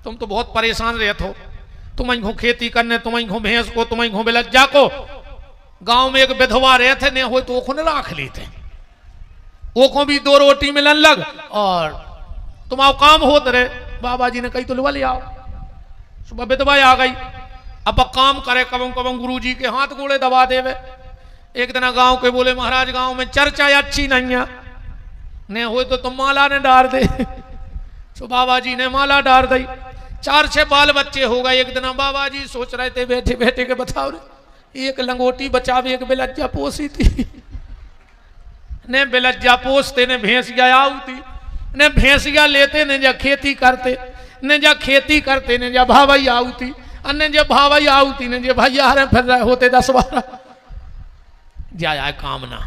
तुम तो बहुत परेशान रहते हो, तुम को खेती करने, तुम को भैंस को, तुम को बेलज्जा को। गांव में एक विधवा रहे थे, ने हो तो ओखो ने राख लेते, ओखो भी 2 रोटी मिलन लग और तुम्हारा काम होते रहे। बाबा जी ने कही तो ले आओ, सुबह विधवा आ गई। अब काम करे कबम कबम गुरु जी के हाथ गोड़े दबा देवे। एक दिन गांव के बोले महाराज गांव में चर्चा अच्छी नहीं है, ने हो तो तुम माला ने डाल दे। सो बाबा जी ने माला डाल दी। 4-6 बाल बच्चे हो गए। एक दिन बाबा जी सोच रहे थे बैठे बैठे के बताओ रे, एक लंगोटी बचावे एक बेलज्जा पोसी थी, ने बेलज्जा पोसते ने भैंसिया आउती, ने भैंसिया लेते ने जा खेती करते, ने जा खेती करते ने जा भावई आउती, अन्य जे भावई आउती ने जे भैया हरे फिर रहे होते 10-12 जाए कामना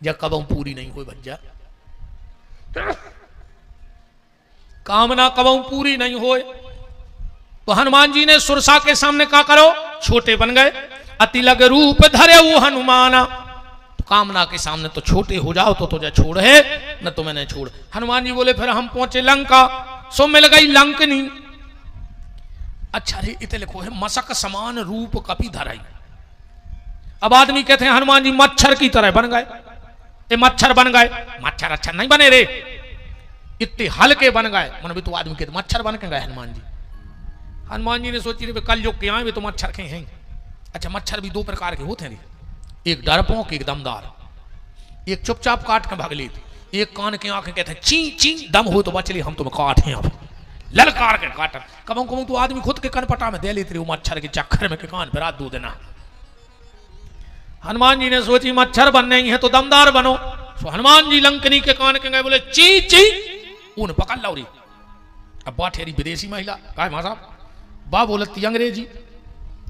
जब कबम पूरी नहीं हुई भज्जा, कामना कबम पूरी नहीं होए। तो हनुमान जी ने सुरसा के सामने क्या करो, छोटे बन गए। अति लग रूप धरे वो हनुमाना, तो कामना के सामने तो छोटे हो जाओ तो तुझे छोड़ है न तो मैंने छोड़। हनुमान जी बोले फिर हम पहुंचे लंका, सो मिल गई लंकनी। अच्छा रे इतने लिखो है मसक समान रूप कपि धराई। अब आदमी कहते हैं हनुमान जी मच्छर की तरह बन गए, ये मच्छर बन गए। मच्छर अच्छा नहीं बने रे, इतने हल्के बन गए। मन भी तो आदमी कहते मच्छर बन के गए हनुमान जी। हनुमान जी ने सोची रे कल जो के आए तो मच्छर के हैं। अच्छा मच्छर भी 2 प्रकार के होते हैं, एक डरपोक एक दमदार। एक चुपचाप काट के भाग लेते, एक कान के आंखें कहते हैं ची ची, दम हो तो बचली हम तुम्हें काटे अब ललकार के काट। कबू कबू तो आदमी खुद के कनपटा में दे लेते रहे मच्छर के चक्कर में के कान पर रात 2 दिन। हनुमान जी ने सोची मच्छर बनने ही है तो दमदार बनो। तो हनुमान जी लंकनी के कान के गए, बोले ची ची, ऊन पकड़ लो री। अब बाठेरी विदेशी महिला कहा मां साहब बा बोलती अंग्रेजी।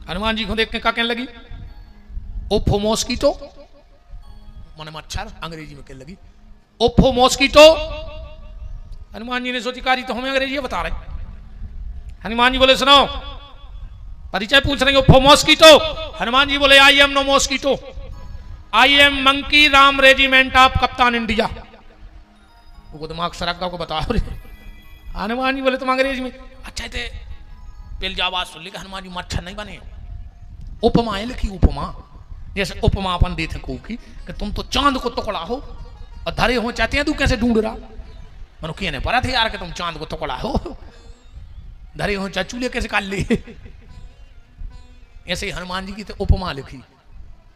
हनुमान जी को देख के क्या कहने लगी, ओफो मॉस्किटो, माने मच्छर, अंग्रेजी में कहने लगी ओफो मॉस्किटो। हनुमान जी ने सोची कारी तो हमें अंग्रेजी बता रहे। हनुमान जी बोले सुनो परिचय पूछ रहे ओफो मॉस्किटो। हनुमान जी बोले I am no mosquito, I am monkey Ram regiment of कप्तान इंडिया। वो दिमाग सरक को बता रहे। हनुमान जी बोले तुम अंग्रेजी में अच्छा थे पहले जो आवाज सुन ली कि हनुमान जी मच्छर नहीं बने, उपमा है लिखी उपमा। जैसे उपमा अपन देते को की कि तुम तो चांद को टुकड़ा हो और धरे हो चाहते हैं तू कैसे ढूंढ रहा। मनो कहने पड़ा थे यार कि तुम चांद को टुकड़ा हो, धरे हो चाहे चूल्हे कैसे काट ले। ऐसे ही हनुमान जी की तो उपमा लिखी।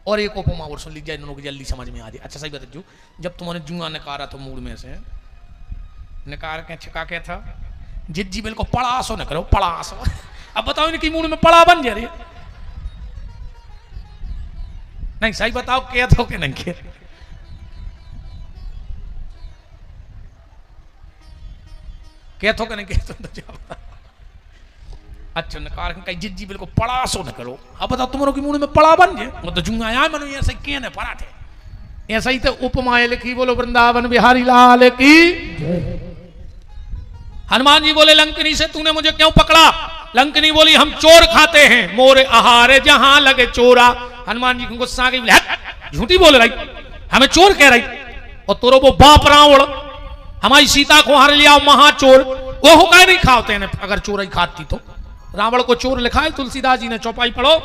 और एक उपमा और सुन लीजिए दोनों को जल्दी समझ में आ जाए। अच्छा सही बताओ, जब तुम्हारे जुआ निकारा था मूड में से निकार के छिका क्या था, जिज्जी बिल्कुल पड़ासो न करो पड़ासो। अब बताओ इनकी मूड में पड़ा बन जा रही नहीं, सही बताओ क्या था कि नहीं क्या। क्या तो नहीं क्या तो अच्छा नकार कहीं जिज्जी बिल्कुल पड़ासो न करो। अब बताओ तुम्हारों की मूड में पड़ा बन जाए, वो तो जुआ आया मनो ऐसे क्या न पड़ा थे। ऐसा ही तो उपमाएं लिखी। बोलो वृंदावन बिहारी लाल की। हनुमान जी बोले लंकनी से तूने मुझे क्यों पकड़ा। लंकनी बोली हम चोर खाते हैं, मोरे आहार जहां लगे चोरा। हनुमान जी को गुस्सा आ गई, झूठी बोल रही, हमें चोर कह रही। और तोरो वो बाप रावण हमारी सीता को हर लिया महाचोर, वो हुक्का नहीं खाते हैं। अगर चोर ही खाती तो रावण को चोर लिखा है तुलसीदास जी ने, चौपाई पढ़ो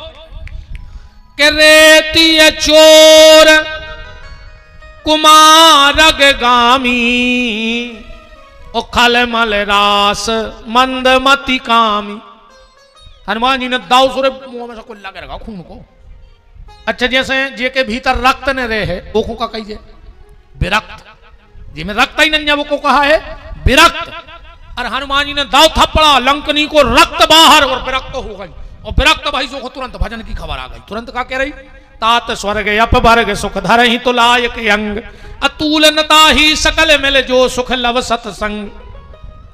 के रेती चोर कुमारग गामी ओ खल मल रास मंदमती कामी। हनुमान जी ने दाव सुरे मुंह में से कुछ लगे रखा खून को। अच्छा जैसे जे के भीतर रक्त न रहे वो का कहिए विरक्त, जिसमें रक्त ही नहीं है वो को कहा है विरक्त। और हनुमान जी ने दाव थप्पड़ा, लंकनी को रक्त बाहर और विरक्त हो गई। और विरक्त भाई को तुरंत भजन की खबर आ गई। तुरंत क्या कह रही, तात स्वर्ग अपवर्ग सुख धर ही तो लायक अंग अतुलनता ही सकल मिल जो सुख लव सत्संग।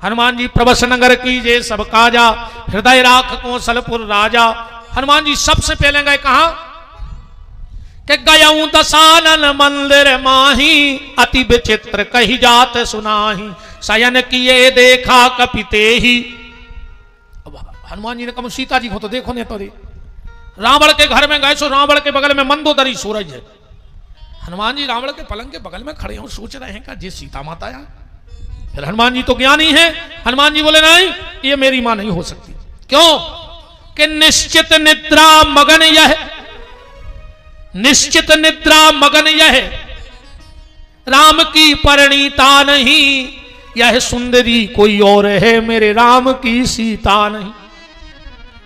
हनुमान जी प्रभस नगर की जे सब काजा हृदय राख कौशलपुर राजा। हनुमान जी सबसे पहले गए कहा कि गयऊं दसानन मंदिर माही अति विचित्र कही जात सुनाही शयन किए देखा कपिते ही। हनुमान जी ने कहा सीता जी को तो देखो नहीं तो रे। रावण के घर में गए सो रावण के बगल में मंदोदरी सूरज है। हनुमान जी रावण के पलंग के बगल में खड़े हो सोच रहे हैं कि जी सीता माता है। फिर हनुमान जी तो ज्ञानी है। हनुमान जी बोले नहीं ये मेरी मां नहीं हो सकती। क्यों कि निश्चित निद्रा मगन यह, निश्चित निद्रा मगन यह, राम की परिणीता नहीं, यह सुंदरी कोई और है, मेरे राम की सीता नहीं।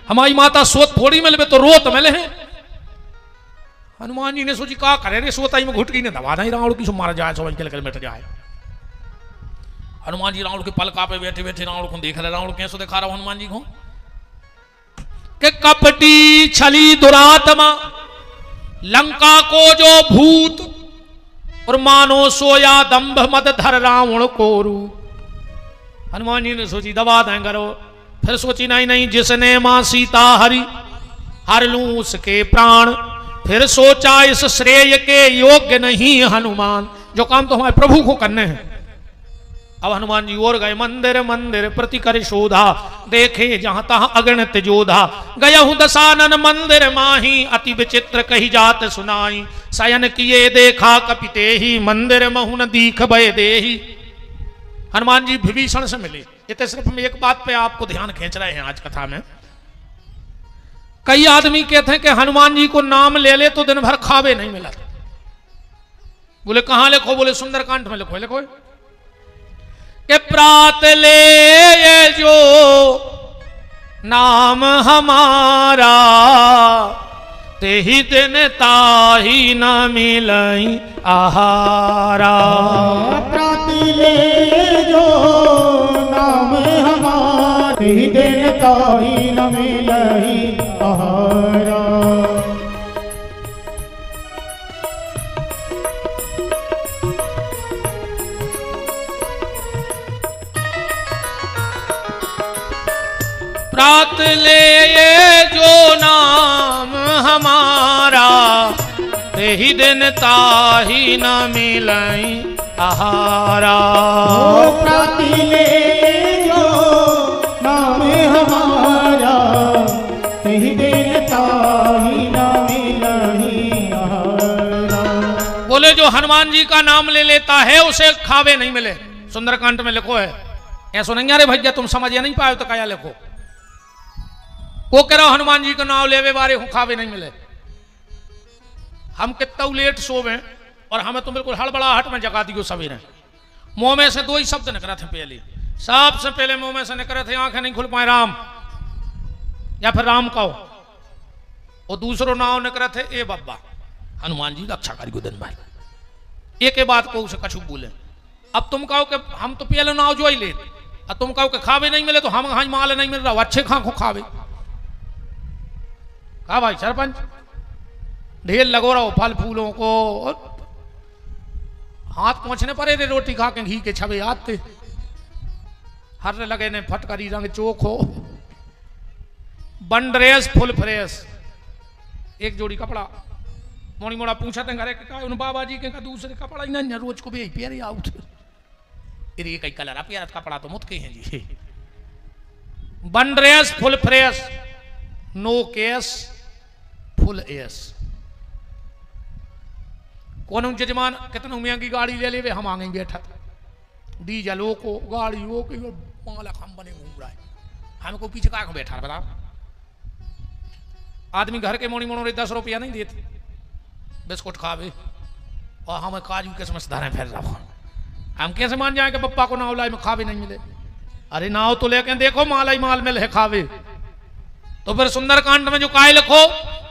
हमारी माता सोत थोड़ी मिले तो रोत मिले हैं। हनुमान जी ने सोची का करे रे, सोताई में घुटकी ने दबा नहीं रावण की सो मारा जाए, समझ के मिट जाए। हनुमान जी रावण के पलका पे बैठे बैठे रावण को देख रहे। रावण कैसे दिखा रहा हूं हनुमान जी को कि कपटी छली दुरात्मा, लंका को जो भूत, और मानो सोया दंभ मद धर रावण को रू। हनुमान जी ने सोची दबा दें करो। फिर सोची नहीं नहीं, जिसने मां सीता हरी, हर लूं उसके प्राण। फिर सोचा इस श्रेय के योग्य नहीं हनुमान, जो काम तो हमारे प्रभु को करने हैं। अब हनुमान जी और गए। मंदिर मंदिर प्रति कर शोधा, देखे जहां तहां अगणित जोधा। गया हूं दशानन मंदिर माही, अति विचित्र कही जात सुनाई। शयन किए देखा कपिते ही, मंदिर महु न दीख भय देही। हनुमान जी विभीषण से मिले। ये तो सिर्फ हम एक बात पे आपको ध्यान खींच रहे हैं आज कथा में। कई आदमी कहते हैं कि हनुमान जी को नाम ले ले तो दिन भर खावे नहीं मिला। बोले कहां लिखो? बोले सुंदरकांड में लिखो। लिखो कि प्रात ले जो नाम हमारा, ते ही दिन ताही न मिलई आहारा। प्रात ले जो नाम हमारा, ते ही दिन ताही न मिलई आहारा। प्रात ले ये जो नाम हमारा, ते ही दिन ताही न मिलई आहारा। प्रात ले जो नाम हमारा, ते ही दिन ताही न मिलई आहारा। बोले जो हनुमान जी का नाम ले लेता है उसे खावे नहीं मिले। सुंदरकांड में लिखो है। ऐसा नहीं अरे भैया तुम समझ नहीं पाए तो क्या लिखो? वो कह रहा हनुमान जी का नाम लेवे बारे हूं खावे नहीं मिले। हम कितना लेट सोवे और हमें तो बिल्कुल हड़बड़ाहट में जगा दियो सवेरे। मुंह में से दो ही शब्द निकले थे पहले। सबसे पहले मुंह में से निकले थे आंखें नहीं खुल पाए राम, या फिर राम कहो। और दूसरो नाम निकले थे ए बाबा हनुमान जी रक्षा करियो दिन भर। एक के बाद को उसे कछु बोले। अब तुम कहो कि हम तो पहले नाव जो ही ले, अब तुम कहो कि खावे नहीं मिले तो हम हाँ माल नहीं मिल रहा, अच्छे खा को खावे। कहा भाई सरपंच ढेर लगो रहो फल फूलों को, और हाथ पहुंचने पड़े रे रोटी खा के घी के छवे आते। हर लगे ने फटकरी रंग चोख हो, बन ड्रेस फुल फ्रेश, एक जोड़ी कपड़ा मोड़ी मोड़ा पूछा थे घरे का उन बाबा जी के का दूसरे कपड़ा ही नहीं रोज को भी यही प्यारे आउट। ये कई कलर प्यारा कपड़ा तो मुतके हैं जी। बन dress full fresh, no case full एस। कौन जजमान कितना महंगी गाड़ी ले ले हम आगे बैठा था, डीजल हो को गाड़ी हो को माला हम बने घूम रहा है, हमको पीछे का बैठा बता। आदमी घर के मोड़ी मोड़ो 10 रुपया नहीं देते, बिस्कुट खावे और हमें काजू किसमस धारे फैल रहा। हम कैसे मान जाए कि पप्पा को नावलाई में खावे नहीं मिले? अरे नाव तो लेके देखो माला ही माल मिल है खावे। तो फिर सुंदरकांड में जो काय लिखो,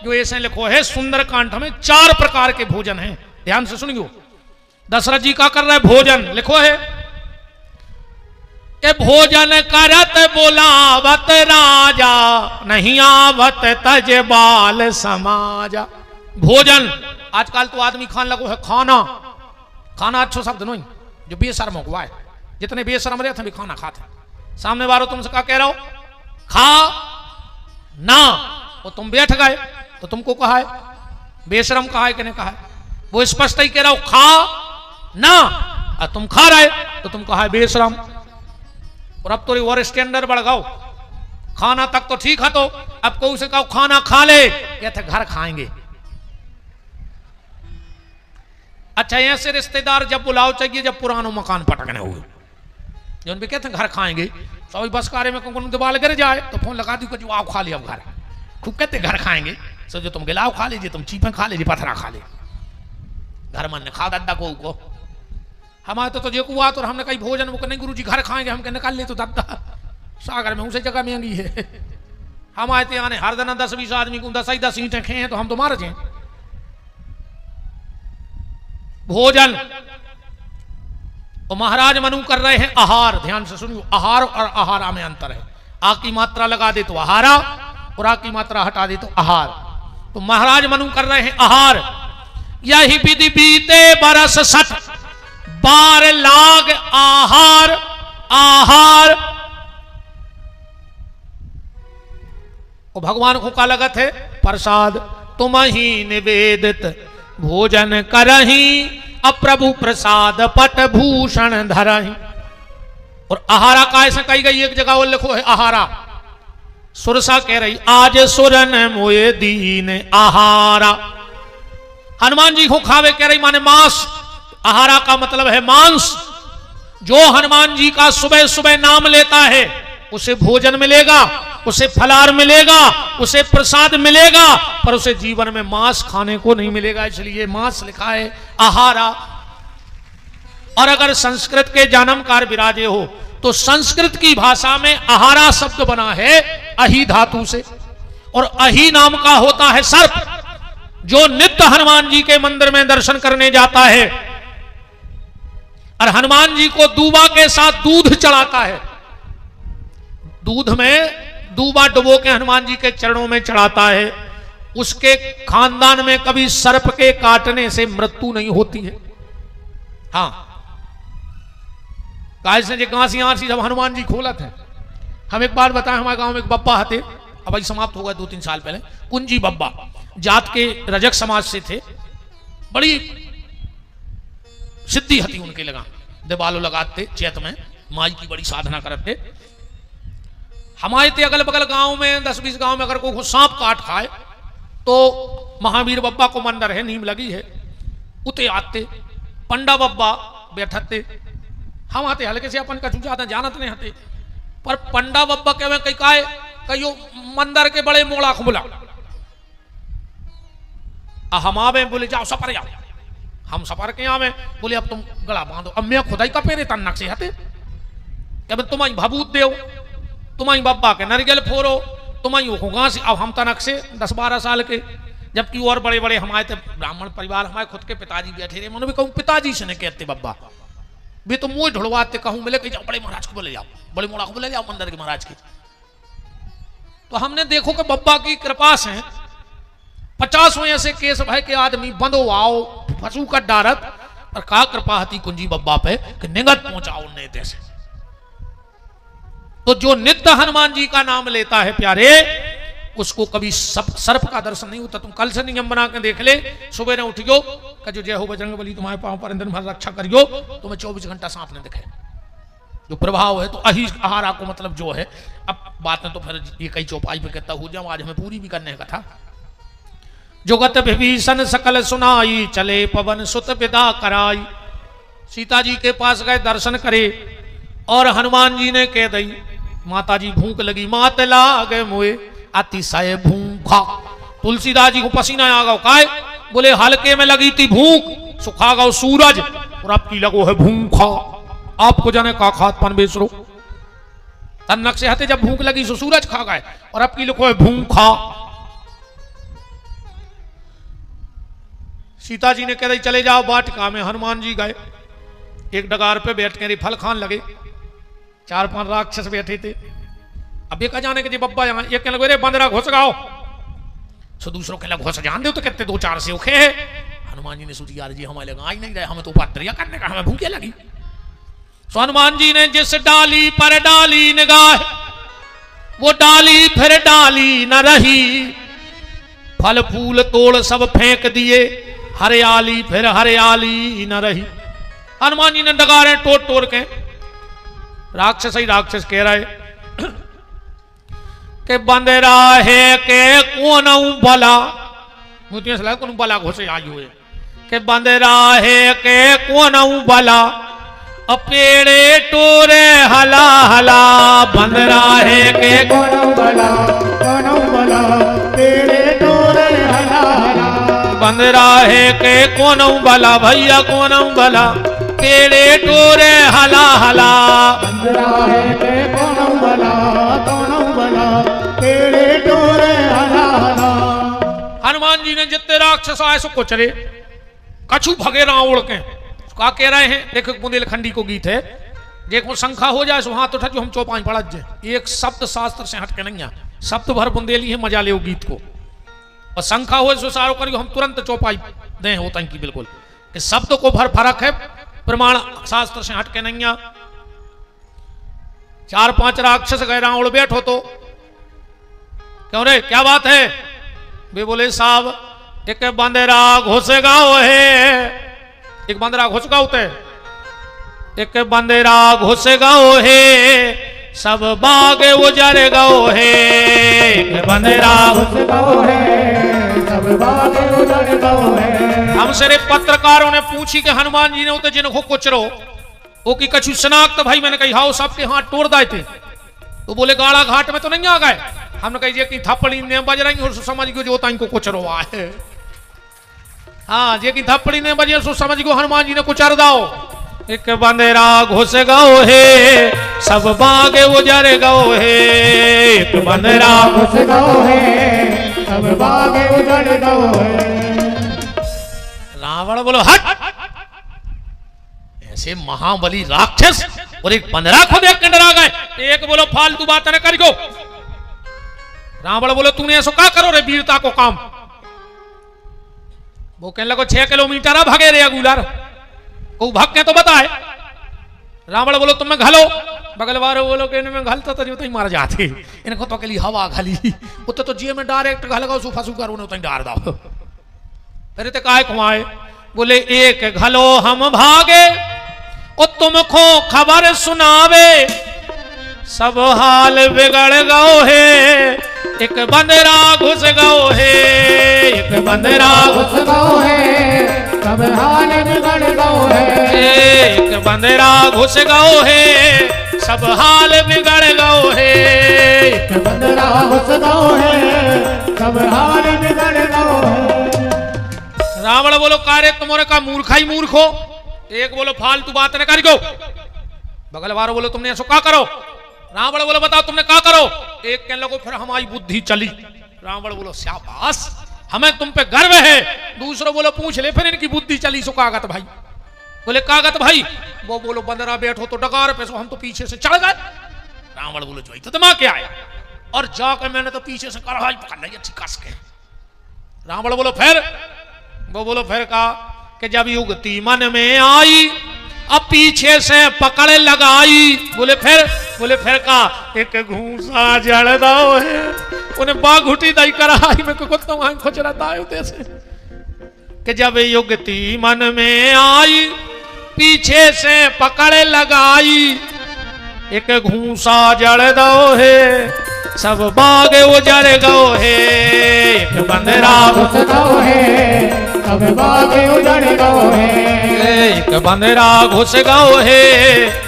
जो ऐसे लिखो है सुंदरकांड में 4 प्रकार के भोजन हैं। ध्यान से सुनियो। दशरथ जी का कर रहा है भोजन, लिखो है कि भोजन करत बोलावत राजा, नहीं आवत तज बाल समाजा। भोजन आजकल तो आदमी खान लगो है खाना। खाना अच्छो शब्द नहीं, जो बेशर्म हुआ है। जितने बेशर्म रहे थे भी खाना खाते। सामने वालों तुमसे क्या कह रहा हो? खा ना, और तुम बैठ गए तो तुमको कहा है बेशरम, कहा है कि नहीं कहा है? वो स्पष्ट ही कह रहा हो खा ना, और तुम खा रहे तो तुम कहा है बेशरम। और अब तो और स्टैंडर्ड बढ़ गओ, खाना तक तो ठीक है, तो अब को उसे कहो खाना खा ले, कहते घर खाएंगे। अच्छा ऐसे रिश्तेदार जब बुलाओ चाहिए जब पुरानो मकान पटकने हुए, जो उन पे कहते हैं घर खाएंगे, तो बस कारे में कौन दीवार गिर जाए तो फोन लगा दी कुछ आओ खा लिया घर, खूब कहते घर खाएंगे, सोचो तुम गिलाव खा लीजिए, तुम चीपे खा लीजिए, पत्थरा खा ले, घर मन ने खा दादा को हमारे तो जो हुआ तो हमने कहीं भोजन वो नहीं गुरु जी घर खाएंगे, हम निकाल ले तो दादा सागर में उसे जगह महंगी है। हमारे तो आने हर दिन 10-20 आदमी को 10 ईंटें खे हैं तो हम तो मार जाए। भोजन और महाराज मनु कर रहे हैं आहार, ध्यान से सुनियो, आहार और आहारा में अंतर है। आ की मात्रा लगा दे तो आहारा और आ की मात्रा हटा दे तो आहार। तो महाराज मनु कर रहे हैं आहार। यही विधि बीते बरस 60 बार लाग आहार आहार। और भगवान को का लगत है प्रसाद, तुम ही निवेदित भोजन करही, अप्रभु प्रसाद पट भूषण धरही। और आहारा का ऐसा कही गई एक जगह और लिखो है आहारा, सुरसा कह रही आज सुरन मोए दीन आहारा। हनुमान जी को खावे कह रही माने मांस, आहारा का मतलब है मांस। जो हनुमान जी का सुबह सुबह नाम लेता है उसे भोजन मिलेगा, उसे फलार मिलेगा, उसे प्रसाद मिलेगा, पर उसे जीवन में मांस खाने को नहीं मिलेगा, इसलिए मांस लिखा है आहारा। और अगर संस्कृत के जन्मकार विराजे हो तो संस्कृत की भाषा में आहारा शब्द बना है अहि धातु से, और अहि नाम का होता है सर्प, जो नित्य हनुमान जी के मंदिर में दर्शन करने जाता है और हनुमान जी को दूबा के साथ दूध चढ़ाता है, दूध में दूबा डुबो के हनुमान जी के चरणों में चढ़ाता है, उसके खानदान में कभी सर्प के काटने से मृत्यु नहीं होती है। हाँ, काहे गांसी आंसी जब हनुमान जी खोलत है। हम एक बार बताएं, हमारे गांव में एक बब्बा हते, अब अभी समाप्त हो गया 2-3 साल पहले, कुंजी बब्बा जात के रजक समाज से थे, बड़ी सिद्धि हती उनके लगा, देवालो लगाते चैत में माई की बड़ी साधना करते। हमारे ते अगल बगल गांव में 10-20 गांव में अगर कोई सांप काट खाए तो महावीर बब्बा को मंदिर है, नीम लगी है, उते आते पंडा बब्बा बैठते। हम आते हल्के से अपन कछु ज्यादा जानत नहीं हते, पर पंडा बब्बा के कई काए कहियो मंदिर के बड़े मोड़ा खुबला हम आवे, बोले जाओ सपर जाओ, हम सपर के आवे, बोले अब तुम गला बांधो, अब मैं खुदाई का पेरे तन्नक से हते, अब तुम्हारी भभूत देव, तुम्हारी बब्बा के नरियल फोरो, तुम्हारी वो गां से, अब हम तनक से 10-12 साल के, जबकि और बड़े बड़े हमारे ब्राह्मण परिवार, हमारे खुद के पिताजी बैठे रहे, मैंने भी कहूँ पिताजी से नहीं कहते बब्बा, वे तो मुँह ढुड़वाते, कहूँ मिले कहीं जाओ बड़े महाराज को बोले जाओ, बड़े मोड़ा को बोले जाओ मंदिर के महाराज के। तो हमने देखो कि बब्बा की कृपा से 50 ऐसे केस भय के आदमी बंदो आओ फसू कर डारत, और का कृपा हती कुंजी बब्बा पे कि निगत पहुंचाओ उन्हें देश। तो जो नित्य हनुमान जी का नाम लेता है प्यारे, उसको कभी सर्प का दर्शन नहीं होता। तुम कल से नियम बना के देख ले, सुबह न उठियो कि जय हो बजरंग बली, तुम्हारे पांव पर अंदर रक्षा करियो, तुम्हें 24 घंटा सांप न दिखे। जो प्रभाव है तो अहि आहारा को मतलब जो है, अब बात में तो फिर ये कई चौपाई पे कहता हो जाऊं, आज हमें पूरी भी करने का था। जुगत विभीषण सकल सुनाई, चले पवन सुत विदा कराई। सीता जी के पास गए दर्शन करे, और हनुमान जी ने कह दी माता जी भूख लगी, मात लागे मोए अतिशय भूखा। तुलसीदास जी को पसीना आ गया, काय बोले हल्के में लगी थी भूख, सुखा गौ सूरज, और आपकी लगो है भूखा, आपको जाने का खात पन बेसरो। तन्नक से हते जब भूख लगी सो सूरज खा गए, और आपकी लिखो है भूखा। सीता जी ने कह दी चले जाओ वाटिका में। हनुमान जी गए, एक डगार पे बैठ के फल खान लगे, 4-5 राक्षस बैठे थे। अब ये कहा जाने के जी बब्बा यहाँ, एक कहने लगे रे बंदरा घुस गाओ, सो दूसरों के लग घुस जान दो, तो कहते 2-4 से उखे है। हनुमान जी ने सोची यार जी हमारे लगा ही नहीं रहे, हमें तो पात्रिया करने का, हमें भूखे लगी। सो हनुमान जी ने जिस डाली पर डाली निगाह, वो डाली फिर डाली न रही, फल फूल तोड़ सब फेंक दिए, हरियाली फिर हरियाली न रही। हनुमान जी ने डगारे तोड़ के, राक्षस ही राक्षस कह रहे के बंदरा है के कौन बला, मुझे सलाह कौन बला घुसे आई हुए, के बंदरा है के कौन बला, अपेड़े टोरे हला हला बंदरा है के कोनौ बला पेड़े टोरे हला हला बंदरा है के कोनौ बला भैया कोनौ बला पेड़े टोरे हला हला बंदरा है के कोनौ बला पेड़े टोरे हला हला। हनुमान जी ने जितने राक्षस आए सो कुचरे कछु भगे रावण के क्या कह रहे हैं। देखो बुंदेलखंडी को गीत है, देखो शंखा हो जाए सो हाथ उठा जो हम चौपाई पढ़ जाए। एक शब्द शास्त्र से हट के नहीं है, शब्द भर बुंदेली है, मजा ले वो गीत को। और शंखा हो सो सारो करियो हम तुरंत चौपाई दें होता की बिल्कुल कि शब्द को भर फर्क है, प्रमाण शास्त्र से हट के नहीं है। 4-5 राक्षस गए रावण बैठो तो क्यों रे क्या बात है। वे बोले साहब एक बंदरा घुस गाओ है, एक बंदरा घुस गाओ ते एक बंदरा घुस गाओ है सब बाग उजर गाओ है। एक बंदरा घुस गाओ है सब बाग उजर गाओ है। हमसे रे पत्रकारों ने पूछी कि हनुमान जी ने उते जिनको कुचरो वो की कछु शनाख्त भाई। मैंने कही हाउ सबके हाथ तोड़ दाए थे तो बोले गाड़ा घाट में तो नहीं आ गए। हमने कही कि थप्पड़ी ने बज रही और समझ गयो जो ताई को कुचरो आए। हाँ जे की थप्पड़ी ने बजे सो समझ गयो हनुमान जी ने कुचर दाओ। एक बंदेरा घुस गाओ है सब बागे उजर गाओ है। एक बंदेरा घुस गाओ है सब बागे उजर गाओ है। रावण बोलो हट, ऐसे महाबली राक्षस और एक बंदरा को देख के डरा गए। एक बोलो फालतू बात न करियो। रावण बोलो तूने ऐसा क्या करो रे वीरता को काम। वो कहने लगो 6 किलोमीटर भागे रे अगुलर को भाग के तो बताए। रावण बोलो तुम में घलो बगल वाले बोलो कि इनमें घलता तो नहीं मार जाते इनको तो के लिए हवा घली उत तो जी में डायरेक्ट घलगा सूफा सूखा उन्हें डार दाओ। अरे ते काय खुआए बोले एक घलो हम भागे और तुमको खबर सुनावे सब हाल बिगड़ गओ है। एक बंदरा घुस गओ है एक बंदरा घुस गओ है सब हाल बिगड़ गओ है। एक बंदरा घुस गओ है सब हाल बिगड़ गओ है। एक बंदरा घुस गओ है सब हाल बिगड़ गओ है। रावण बोलो कार्य तुम्हारे का मूर्खाई मूर्ख हो। एक बोलो फालतू बात न करियो। बगल वालों बोलो तुमने ऐसा क्या करो। रावण बोलो बताओ तुमने क्या करो। एक कहने लगो फिर हमारी बुद्धि चली। रावण बोलो शाबाश हमें तुम पे गर्व है। दूसरों बोलो पूछ ले फिर इनकी बुद्धि चली सो कागत भाई। बोले कागत भाई वो बोलो बंदरा बैठो तो डकार पे सो हम तो पीछे से चढ़ गए। रावण बोलो जो तो दिमाग क्या आया और जाकर मैंने तो पीछे से कढ़ाई पकड़ ली अच्छी कस के। रावण बोलो फिर वो बोलो फिर कहा कि जब युगति मन में आई अब पीछे से पकड़ लगाई। बोले फिर कहा एक घूसा जड़ दो है उन्हें बाघुटी दई कराई में कुत्ता वहां खुच रहता है उते से कि जब युगति मन में आई पीछे से पकड़ लगाई। एक घूसा जड़ दो है सब बाग उजड़ गओ है। एक बंदरा घुस गओ है सब बाग उजड़ गओ है। एक बंदरा घुस गओ है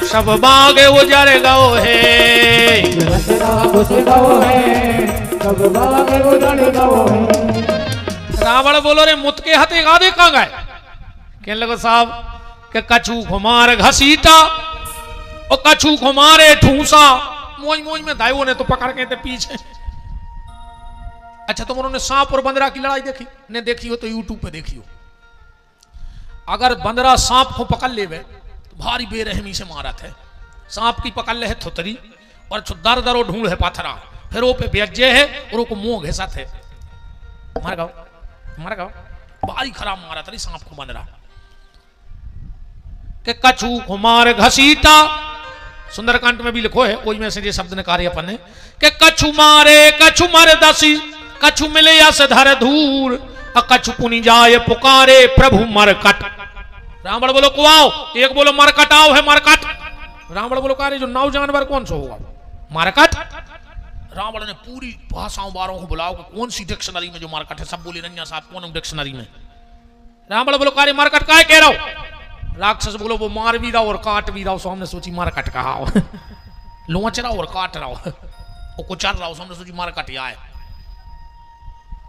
सब बाग उजड़ गओ है। एक बंदरा घुस गओ है सब बाग उजड़ गओ है। रावण बोलो रे मुत के हथे गादे कहां गए। कहने लगे साहब के कछु घुमार घसीटा और कछु घुमारे ठूसा मोज मोज में दाइयों ने तो पकड़ के थे पीछे। अच्छा तुम उन्होंने सांप और बंदरा की लड़ाई देखी ने देखी हो तो यूट्यूब पे देखी हो। अगर बंदरा सांप को पकड़ ले तो भारी बेरहमी से मारा थे। सांप की पकड़ ले है थुतरी और दर दरो ढूंढ है पाथरा फिर वो पे बेजे है और वो मुंह घिसा थे मार गाओ भारी खराब मारा था सांप को बंदरा के कछु कुमार घसीटा। सुंदरकांड में भी लिखो है कोई में से ये शब्द ने कार्य अपन ने के कछु मारे कछु मर दसी कछु मिले यस धर धूर कछु पुनि जाए पुकारे प्रभु मरकट। रावण बोलो कुआओ एक बोलो मरकट आओ है मरकट। रावण बोलो कार्य जो नाव जानवर कौन सा होगा मरकट। रावण ने पूरी भाषाओं बारों को बुलाओ कि कौन सी डिक्शनरी में जो मरकट है सब बोले रंजा साहब कौन डिक्शनरी में। रावण बोलो कार्य मरकट काय कह रहा हो। राक्षस बोलो वो मार भी रहा और काट भी रहा, सो हमने सोची मार कट कहा लोच रहा और काट रहा वो कुचल रहा, हमने सोची मार कट आए।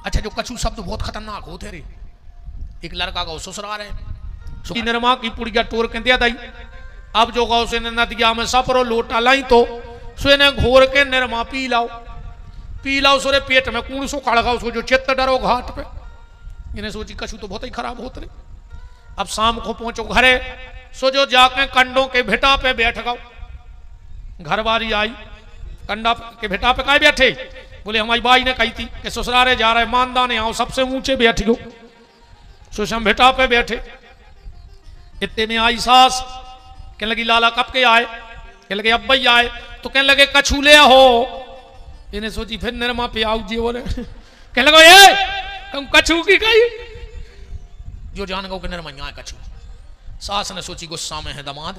अच्छा जो कछू शब्द बहुत खतरनाक होते रे। एक लड़का का ससुराल है, सुखी निर्मा की पुड़िया तोड़ के दिया दाई। अब जो गाँव से नदिया में सपरो लोटा लाई तो सुने घोर के निर्मा पी लाओ सोरे पेट में कूड़ सो खड़गा उसको जो चित्त डरो घाट पे। इन्हें सोची कछू तो बहुत ही खराब होते रहे। अब शाम को पहुंचो घरे, सो जो जाके कंडों के भिटा पे बैठ गओ। घरवारी आई, कंडा के भिटा पे काहे बैठे? बोले हमारी बाई ने कही थी कि ससुरारे जा रहे मानदाने आओ, सबसे ऊंचे बैठ गो। सो हम भिटा पे बैठे, इतने में आई सास, कहने लगी लाला कब के आए? कहने लगे अब भाई आए। तो कहने लगे कछू ले हो। इन्हें सोची फिर निर्मा पे आओ जी। बोले कहने लगे ये तुम कछू की कही जो जान गो कि निर्मा यहाँ कछू। सास ने सोची गुस्सा में है दमाद,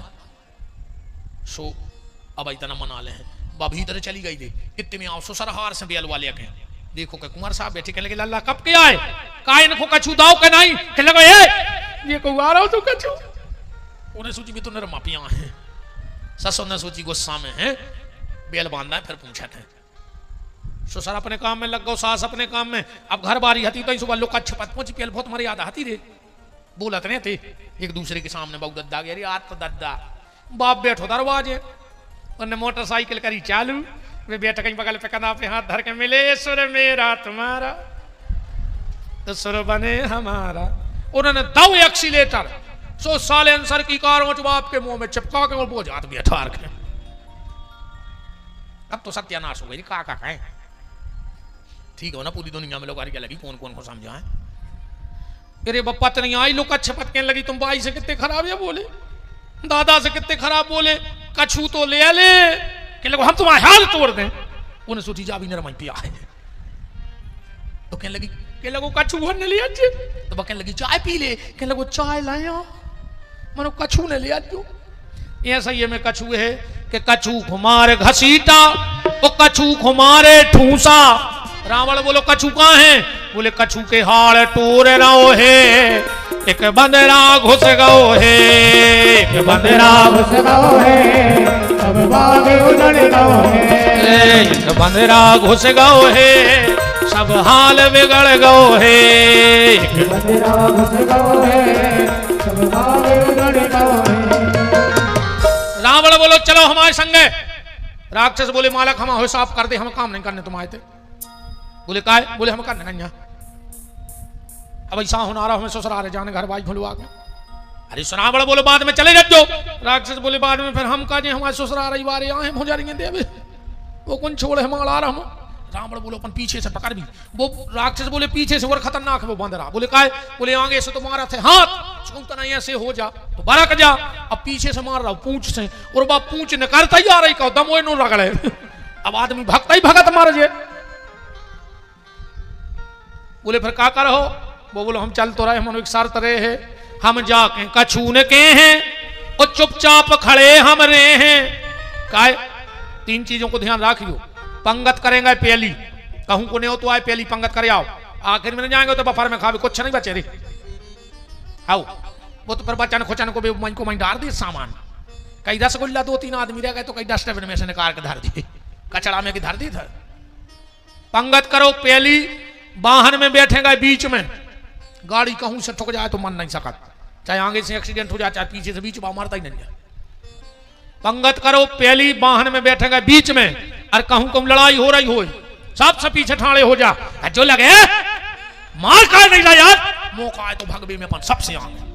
सो अब इतना मना ले हैं। भाभी इधर चली गई थी, इतने में आओ ससुराल से बेल वाले के देखो कि कुमार साहब बैठे। कहने लगे लाला कब के आए? का इनको कछू दाओ के नहीं? कहने लगे ये को आ रहा हो तो कछू। उन्हें सोची भी तो निर्मा पिया है। ससुर ने सोची गुस्सा में है, बेल बांधना है। फिर पूछा थे ससुर अपने काम में लग गो, सास अपने काम में। अब घर बारी हती तो सुबह लोग छपत पहुंची पेल बहुत मर्यादा हती रे। बोलत नहीं थे एक दूसरे के सामने बहु दद्दा गया आज तो दद्दा बाप बैठो दरवाजे। उन्हें मोटरसाइकिल करी चालू, वे बेटा कहीं बगल पे कना पे हाथ धर के मिले सुर मेरा तुम्हारा तो सुर बने हमारा। उन्होंने दो एक्सीलेटर सो साले अंसर की कारों बाप के मुंह में चिपका के और बोझ हाथ भी अठार के। अब तो सत्यानाश हो गई का है। ठीक हो ना, पूरी दुनिया में लोग आ लगी कौन कौन को समझाएं। अरे बप्पा नहीं आई लोग अच्छे पतके लगी, तुम भाई से कितने खराब है बोले, दादा से कितने खराब बोले, कछू तो ले के लगो हम तुम्हारे हाल तोड़ दें। उन्हें सोची जा भी नरमाई पिया है। तो कहने लगी के लगो कछू भरने लिया अच्छे। तो कहने लगी चाय पी ले। कहने लगो चाय लाया मनो कछू ने लिया जो। ऐसा ये में कछू है कि कछू खुमार घसीटा वो कछू खुमारे ठूसा। रावण बोलो कछू कहाँ है? बोले कछू के हाड़ टोर रहो है, एक बंदरा घुस गओ है, एक बंदरा घुस गओ है, सब बाग उजड़ गओ है, एक बंदरा घुस गओ है, सब हाल बिगड़ गओ है, एक बंदरा घुस गओ है, सब हाल बिगड़ गओ है। रावण बोलो चलो हमारे संगे। राक्षस बोले मालक हम हो साफ कर दे, हम काम नहीं करने तुम आए थे। बोले काय? बोले हम करने नहीं। अब ऐसा होना रहा हमें ससुराल जाने घर भाई भुलवा के। अरे रावण बोलो बाद में चले जाओ। राक्षस बोले बाद में फिर हम काजे हमारे ससुराल रविवार यहाँ हो जाएंगे देवे वो कौन छोड़े हम आ रहा हम। रावण बोलो अपन पीछे से पकड़ भी। वो राक्षस बोले पीछे से और खतरनाक है वो बंदरा। बोले काय? बोले आगे से तो मारा थे हाथ छूता नहीं ऐसे हो जा तो बरक जा। अब पीछे से मार रहा पूंछ से और बाप पूंछ निकालता ही आ रही कहो दम नो रगड़े। अब आदमी भगता ही भगत मार जे। बोले फिर का कर हो? वो बोलो हम चल तो रहे हम एक शर्त रहे है हम जाके कछू ने के हैं और चुपचाप खड़े हम रहे हैं। काय? तीन चीजों को ध्यान रखियो। पंगत करेंगे पहली कहूं को नहीं हो तो आए पहली पंगत करे आओ। आखिर में जाएंगे तो बफर में खावे कुछ नहीं बचे रे आओ। वो तो फिर बचन खुचन को भी मन को डाल दिए सामान। कई रसगुल्ला दो तीन आदमी रह गए तो कई डस्टबिन में से निकाल के धर दिए, कचड़ा में की धर दी था। पंगत करो पहली, वाहन में बैठेगा बीच में, गाड़ी कहूं से ठुक जाए तो मन नहीं सकत, चाहे आगे से एक्सीडेंट हो जाए चाहे पीछे से बीच में मारता ही नहीं है। पंगत करो पहली, वाहन में बैठेगा बीच में और कहूं कम लड़ाई हो रही हो सबसे पीछे ठाड़े हो जा। जो लगे मार का नहीं जा यार, मौका है तो भगवे में अपन सबसे आगे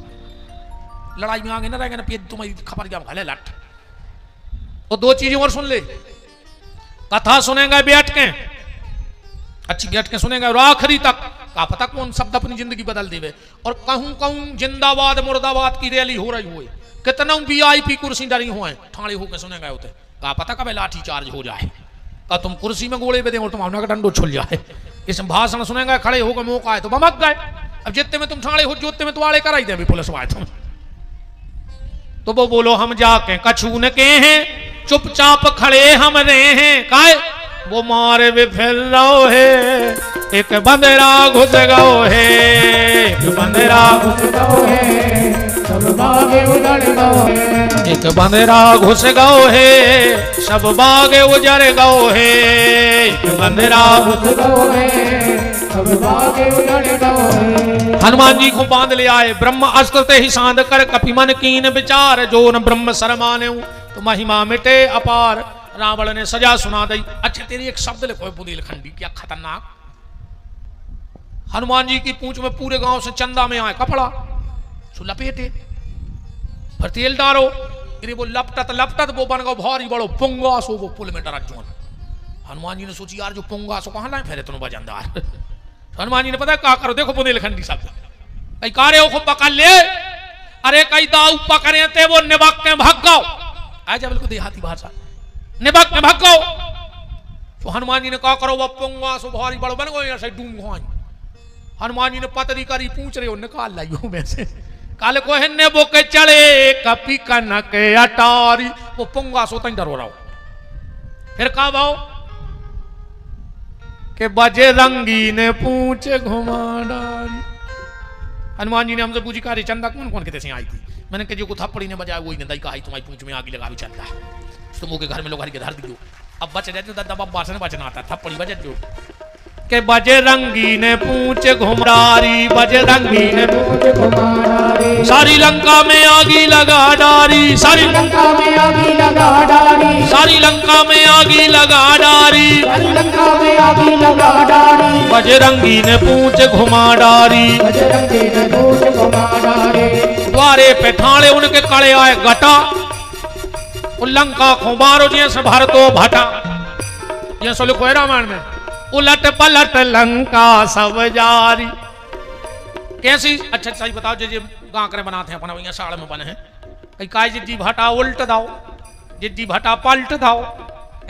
लड़ाई में आगे ना रहेगा ना पेट तुम्हारी खबर क्या भले लट। तो दो चीजें और सुन ले, कथा सुनेगा बैठ के अच्छी बैठ के सुनेगा और आखिरी तक का पता कौन शब्द अपनी जिंदगी बदल देवे। और कहूं कहूं जिंदाबाद मुर्दाबाद की रैली हो रही हो, कितना वीआईपी कुर्सी डरी हुए ठाणे होकर सुनेगा होते का पता कब लाठी चार्ज हो जाए का तुम कुर्सी में गोले बेदे और तुम्हारा का डंडो छुल जाए। इस भाषण सुनेगा खड़े होकर मौका है तो बमक गए। अब जितने में तुम ठाणे हो जोते में तो वाले कराई दे पुलिस वाले तुम। तो वो बोलो हम जाके कछू न के हैं चुपचाप खड़े हम रहे हैं। काय? वो मारे भी फिर रहो है, एक बंदरा घुस गओ है, एक बंदरा घुस गओ है, सब बागे उजड़ गए। एक बंदेरा घुस गओ है सब बागे उजड़ गओ है। एक बंदेरा घुस गए सब बागे उजड़ गए। हनुमान जी को बांध ले आए। ब्रह्म अस्त्र ते ही सांध कर कपि मन कीन विचार। जो न ब्रह्म सरमाने तो महिमा मिटे अपार। रावण ने सजा सुना दी। अच्छा तेरी एक शब्द लिखो बुंदेलखंडी, क्या खतरनाक। हनुमान जी की पूंछ में पूरे गांव से चंदा में आए कपड़ा सो लपेटे, फिर तेल डालो, फिर वो लपटत लपटत वो बन गो भारी बड़ो पुंगा सो वो पुल में डरा चुन। हनुमान जी ने सोची यार जो पुंगा सो कहां लाए फिर तुम वजनदार। हनुमान जी ने पता क्या करो, देखो बुंदेलखंडी शब्द कई कारे को पकड़ ले, अरे कई दाऊ पकड़े थे वो निबक के भाग गओ। आ जा बिल्कुल देहाती भाषा, निबक के भाग गओ। तो हनुमान जी ने कहा करो वो पुंगा सो भारी बड़ो बन गो ऐसे डूम गो। हनुमान जी ने पतरी करी पूछ रहे हो निकाल लाइयो में से। काले को है ने वो के चढ़े कपी कनक अटारी। वो पुंगा सो तई डरो रहो। फिर कहा भाव के बजे रंगी ने पूछ घुमा डारी। हनुमान जी ने हमसे पूछी कारी चंदा कौन कौन कहते से आई थी। मैंने कहा जो को थप्पड़ी ने बजाया वही नदाई कहा तुम्हारी पूंछ में आगे लगा भी चलता है तुम के घर में लोग हर के धर दियो। अब बच जाते दबा बासन बचना आता थप्पड़ी बजे जो के बजरंगी ने पूछ घुमारी। बजरंगी ने पूछ घुमारी। सारी लंका में आगी लगा डारी। सारी लंका में आगी लगा डारी। सारी लंका में आगी लगा डारी। सारी लंका में आगी लगा डारी। बजरंगी ने पूछ घुमा डारी। बजरंगी ने पूछ घुमा डारी। द्वारे पे ठाणे उनके कड़े आए घटा। लंका को मारो जैसे भारतो भाटा। जैसे लिखो है रामायण में उलट पलट लंका सब जारी। कैसी अच्छा सही बताओ जो गांकरे बनाते हैं अपना भैया साड़ में बने हैं कई काय जिद्दी भटा उल्ट दाओ जिद्दी भटा पलट दाओ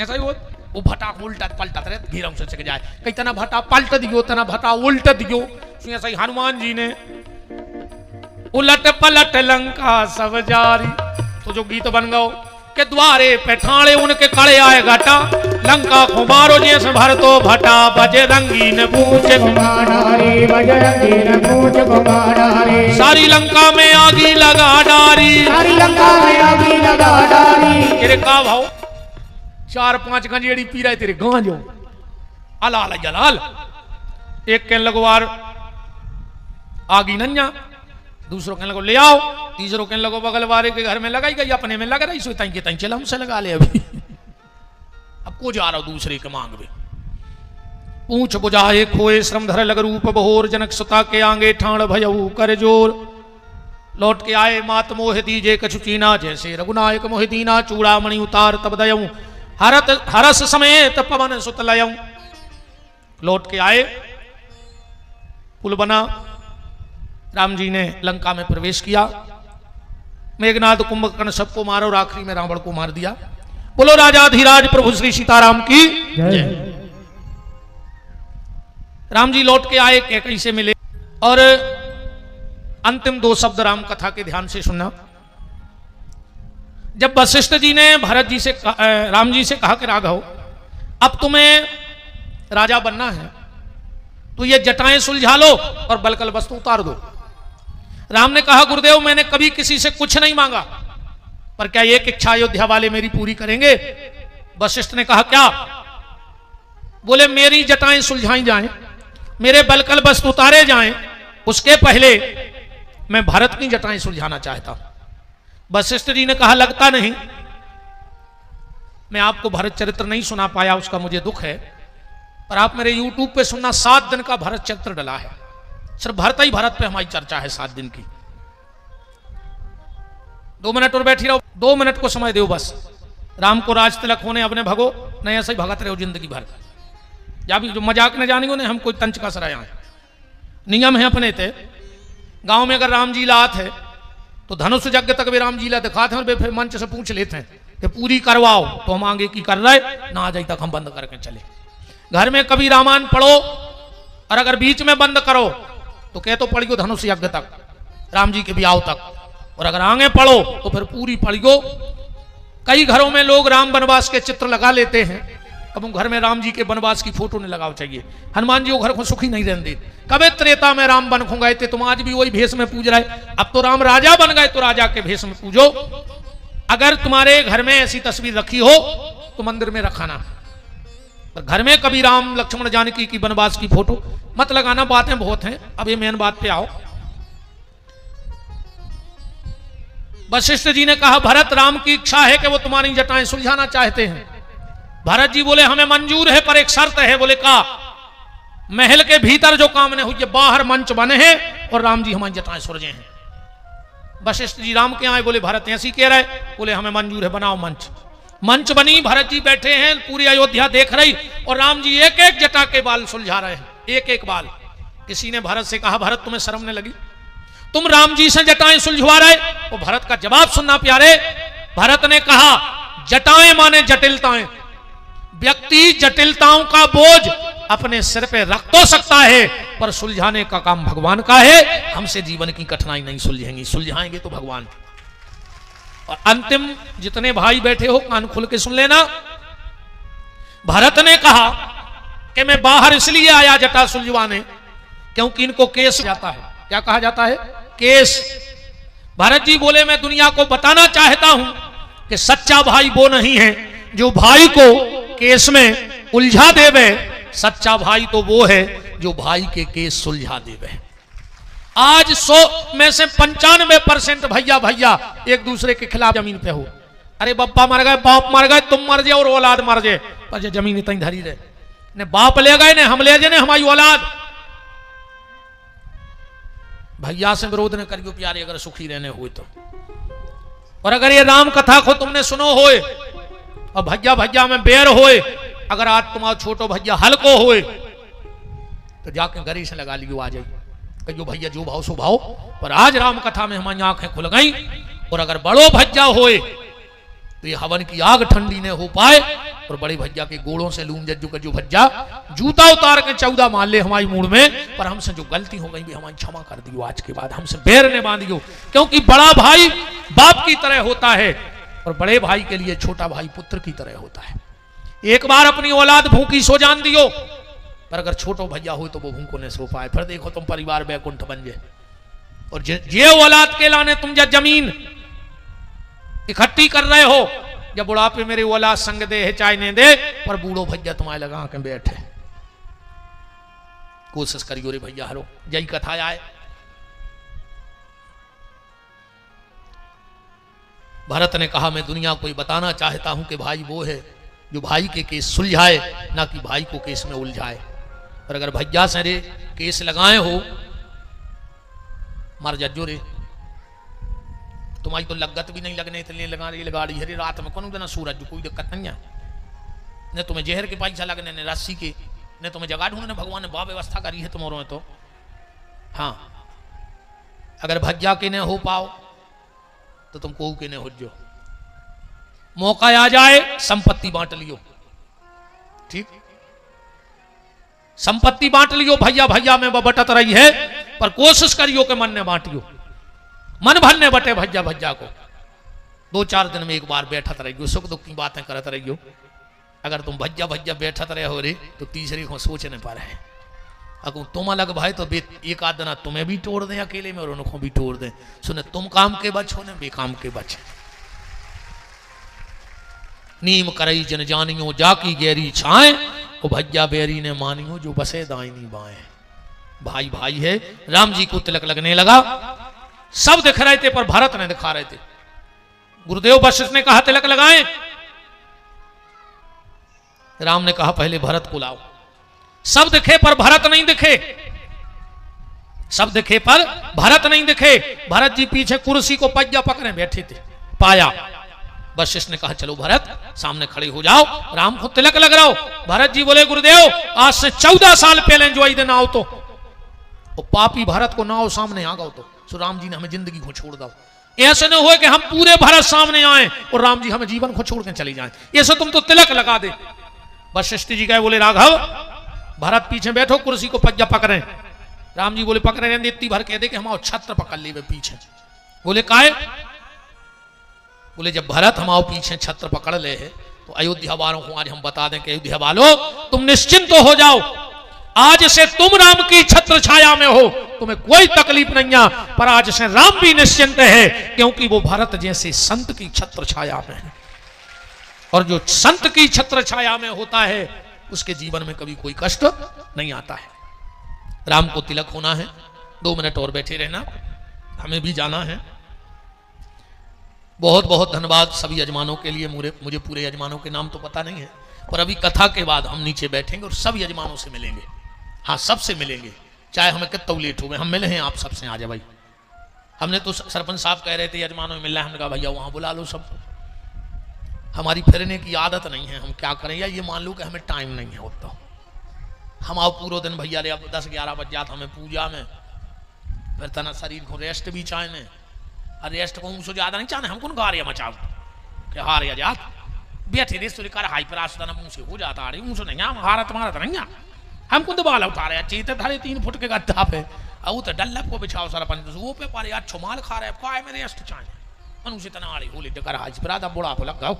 ऐसा ही वो भटा उल्टा पलटा रहे धीरे से जाए कई तना भटा पलट दियो तना भटा उल्ट दियो। ऐसा ही हनुमान जी ने उलट पलट लंका सब जारी। तो जो गीत बन गओ के द्वारे पे ठाणे उनके कड़े आए घटा। लंका को मारो जैसे भरतो भटा। बजरंगी ने पूछ घुमा डारी। बजरंगी ने पूछ घुमा डारी। सारी लंका में आगी लगा डारी। सारी लंका में आगी लगा डारी। तेरे का भाव 4-5 गंजेड़ी पी रहे तेरे गांजो अला अला जलाल। एक कहने लगो वार आगी नन्या, दूसरों कहने लगो ले आओ, तीसरों कहने लगो बगल वाले के घर में लगाई गई अपने में लग रही सो तई के तई चल हमसे लगा ले अभी। अब को जा रहा दूसरे के मांग में। पूछ बुझाए खोए श्रम धर लग रूप बहोर। जनक सुता के आंगे ठाण भयऊ कर जोर। लौट के आए मात मोह दीजे कछु चीना। जैसे रघुनायक मोह दीना चूड़ामणि उतार तब दयऊ। हरत हरस समेत पवन सुत लयऊ। लौट के आए पुल बना। राम जी ने लंका में प्रवेश किया। मेघनाद कुंभकर्ण सबको मारो और आखिरी में रावण को मार दिया। बोलो राजाधिराज प्रभु श्री सीताराम की जय। राम जी लौट के आए कैकई से मिले और अंतिम 2 शब्द राम कथा के ध्यान से सुनना। जब वशिष्ठ जी ने भरत जी से राम जी से कहा कि राघव अब तुम्हें राजा बनना है तो ये जटाएं सुलझा लो और बलकल वस्तु उतार दो। राम ने कहा गुरुदेव मैंने कभी किसी से कुछ नहीं मांगा पर क्या एक इच्छा अयोध्या वाले मेरी पूरी करेंगे। वशिष्ठ ने कहा क्या। बोले मेरी जटाएं सुलझाई जाएं, मेरे बलकल वस्तु उतारे जाएं, उसके पहले मैं भरत की जटाएं सुलझाना चाहता हूं। वशिष्ठ जी ने कहा लगता नहीं मैं आपको भरत चरित्र नहीं सुना पाया, उसका मुझे दुख है, पर आप मेरे YouTube पे सुनना। 7 दिन का भरत चरित्र डला है, सिर्फ भरत ही भरत पे हमारी चर्चा है 7 दिन की। 2 मिनट और बैठी रहो, 2 मिनट को समय दो बस। राम को राज तिलक होने अपने भगो, नहीं ऐसे ही भगत रहे हो जिंदगी भर। या भी जो मजाक न जाने को नहीं, हम कोई तंच का सराय आए नियम है अपने थे। गांव में अगर राम जी लात है तो धनुष यज्ञ तक भी राम जी ला दिखाते हैं और फिर मंच से पूछ लेते हैं कि पूरी करवाओ, तो हम आगे की कर रहे ना आ जाए तक हम बंद करके चले। घर में कभी रामायण पढ़ो और अगर बीच में बंद करो तो कह तो पढ़ियो धनुष यज्ञ तक, राम जी के ब्याह तक, और अगर आगे पढ़ो तो फिर पूरी पढ़ियो। कई घरों में लोग राम वनवास के चित्र लगा लेते हैं, अब हम घर में राम जी के वनवास की फोटो ने लगाओ चाहिए। हनुमान जी वो घर को सुखी नहीं रहने दे। कबे त्रेता में राम बन खो गए थे, तुम आज भी वही भेष में पूज रहे। अब तो राम राजा बन गए तो राजा के भेष में पूजो। अगर तुम्हारे घर में ऐसी तस्वीर रखी हो तो मंदिर में रखाना, पर घर में कभी राम लक्ष्मण जानकी की वनवास की फोटो मत लगाना। बातें बहुत हैं, अब ये मेन बात पे आओ। वशिष्ठ जी ने कहा भरत राम की इच्छा है कि वो तुम्हारी जटाएं सुलझाना चाहते हैं। भरत जी बोले हमें मंजूर है पर एक शर्त है। बोले का? महल के भीतर जो काम नहीं हुई, बाहर मंच बने हैं और राम जी हमारी जटाएं सुलझे हैं। वशिष्ठ जी राम के आए, बोले भरत ऐसी कह रहे, बोले हमें मंजूर है, बनाओ मंच। मंच बनी, भरत जी बैठे हैं, पूरी अयोध्या देख रही और राम जी एक एक जटा के बाल सुलझा रहे हैं, एक एक बाल। किसी ने भरत से कहा भरत तुम्हें शर्म नहीं लगी, तुम राम जी से जटाएं सुलझवा रहे? वो भरत का जवाब सुनना प्यारे। भरत ने कहा जटाएं माने जटिलताएं, व्यक्ति जटिलताओं का बोझ अपने सिर पे रख तो सकता है पर सुलझाने का काम भगवान का है। हमसे जीवन की कठिनाई नहीं सुलझेंगी, सुलझाएंगे तो भगवान। और अंतिम जितने भाई बैठे हो कान खुल के सुन लेना। भरत ने कहा कि मैं बाहर इसलिए आया जटा सुलझवाने क्योंकि इनको केस जाता है। क्या कहा जाता है? केस। भरत जी बोले मैं दुनिया को बताना चाहता हूं कि सच्चा भाई वो नहीं है जो भाई को केस में उलझा देवे, सच्चा भाई तो वो है जो भाई के केस सुलझा देवे। आज 100 में से 95% भैया भैया एक दूसरे के खिलाफ जमीन पे हो। अरे बप्पा मर गए, बाप मर गए, तुम मर जाए और औलाद मर जाए, पर जो जमीन इतनी धरी रहे, ने बाप ले गए ने हम ले जाए ने हमारी औलाद। भैया से विरोध न करियो प्यारे अगर सुखी रहने हुए तो। और अगर ये राम कथा को तुमने सुनो होए और भैया भैया में बेर होए, अगर आज तुम्हारा छोटो भैया हल्को होए तो जाके गरी से लगा लियो, आ जाइए कहियो भैया जो भाव सो भाव। पर आज राम कथा में हमारी आंखें खुल गई। और अगर बड़ो भज्जा होए तो ये हवन की आग ठंडी ने हो पाए और बड़े भज्जा के गोड़ों से लूम जज्जू का जो भज्जा जूता उतार के 14 मान ले हमारी मूड में, पर हमसे जो गलती हो गई भी हमारी क्षमा कर दियो। आज के बाद हमसे बैर ने बांधियो, क्योंकि बड़ा भाई बाप की तरह होता है और बड़े भाई के लिए छोटा भाई पुत्र की तरह होता है। एक बार अपनी औलाद भूखी सो जान दियो, पर अगर छोटो भैया हो तो वो भूखो ने सो पाए, फिर देखो तुम परिवार बैकुंठ बन जाए। और जे औलाद के लाने तुम जब जमीन इकट्ठी कर रहे हो, जब बुढ़ापे मेरी औलाद संग दे है चाय ने दे, पर बूढ़ो भैया तुम्हारे लगा के बैठे। कोशिश करियो रे भैया हरो, यही कथा आए। भरत ने कहा मैं दुनिया को बताना चाहता हूं कि भाई वो है जो भाई के केस सुलझाए, ना कि भाई को केस में उलझाए। पर अगर भैया से रे केस लगाए हो, मर जज्जो रे, तुम्हारी तो लगत भी नहीं लगने इतने लगा रही है रात में कौन देना सूरज, कोई दिक्कत नहीं है। न तुम्हें जहर के पैसा लगने न रस्सी के, न तुम्हें जगह ढूंढने भगवान ने बहुत व्यवस्था करी है तुम्हारों में। तो हाँ, अगर भज्जा के न हो पाओ तो तुम को के न हो जो। मौका आ जाए संपत्ति बांट लियो, ठीक, संपत्ति बांट लियो। भैया भैया में बटत रही है, पर कोशिश करियो कि मन ने बांटियो, मन भर ने बटे भज्जा भज्जा को। 2-4 दिन में एक बार बैठत रहियो, सुख दुख की बातें करत रहियो। अगर तुम भज्जा भज्जा बैठत रहे हो रे तो तीसरे को सोचने पर है। अगर तुम अलग भाई तो एक आध दिन तुम्हें भी तोड़ दें अकेले में और उनको भी तोड़ दें। सुने तुम काम के बच हो, ने बेकाम के बच। नीम करई जन जानियो जाकी गहरी छाए, वो भज्जा बेरी ने मानियो जो बसे दाहिनी बाएं। भाई भाई है। राम जी को तिलक लगने लगा, सब दिख रहे थे पर भरत ने दिखा रहे थे। गुरुदेव वशिष्ठ ने कहा तिलक लगाएं। राम ने कहा पहले भरत को लाओ। सब दिखे पर भरत नहीं दिखे, सब दिखे पर भरत नहीं दिखे। भरत जी पीछे कुर्सी को पज्जा पकड़े बैठे थे, पाया। वशिष्ठ ने कहा चलो भरत सामने खड़े हो जाओ, राम को तिलक लग रहा हो। भरत जी बोले गुरुदेव आज से 14 साल पहले जो आई दिन आओ तो पापी भरत को ना हो सामने आ गओ तो राम जी ने हमें जिंदगी को छोड़ दो। ऐसे न हो कि हम पूरे भरत सामने आए और राम जी हमें जीवन को छोड़ के चले जाएं। ऐसे तुम तो तिलक लगा दे। वशिष्ठ जी गए, बोले राघव भरत पीछे बैठो, कुर्सी को पज्जा पकड़े। राम जी बोले पकड़े रहने, इतनी भर कह दे कि हमारा छत्र पकड़ ले पीछे। बोले काहे? बोले जब भरत हमारे पीछे छत्र पकड़ ले है तो अयोध्या वालों को आज हम बता दें कि अयोध्या वालों तुम निश्चिंत हो जाओ, आज से तुम राम की छत्र छाया में हो, तुम्हें कोई तकलीफ नहीं है। पर आज से राम भी निश्चिंत है, क्योंकि वो भरत जैसे संत की छत्र छाया में है। और जो संत की छत्र छाया में होता है उसके जीवन में कभी कोई कष्ट नहीं आता है। राम को तिलक होना है, 2 मिनट और बैठे रहना, हमें भी जाना है। बहुत बहुत धन्यवाद सभी यजमानों के लिए। मुझे पूरे यजमानों के नाम तो पता नहीं है, पर अभी कथा के बाद हम नीचे बैठेंगे और सब यजमानों से मिलेंगे। हाँ, सबसे मिलेंगे, चाहे हमें कितना लेट हो गए, हम मिले हैं आप सबसे। आ जाए भाई, हमने तो सरपंच साहब कह रहे थे यजमानों में मिलना है, हमने कहा भैया वहां बुला लो सबको। हमारी फिरने की आदत नहीं है, हम क्या करें, या ये मान लो कि हमें टाइम नहीं है होता। हम आओ पूरा दिन भैया रे, अब 10-11 बज जाता हमें पूजा में, फिर तना शरीर को रेस्ट भी चाहिए। और रेस्ट को मुझसे ज्यादा नहीं चाहने, हमको गारिया मचाओ कि हार या जात बैठे रेस्ट कर हाई प्रास मुंह से हो जाता। अरे मुंह से नहीं हारा तुम्हारा तो नहीं, हमको तो बाल उठा रहे चीते धारे 3 फुट के गड्ढा पे, अब तो डल्लप को बिछाओ सरपंच वो पे पारे यार छुमाल खा रहे पाए में रेस्ट चाहिए। मनुष्य तना आड़ी होली कर हाज परादा बुढ़ा पे लग गाओ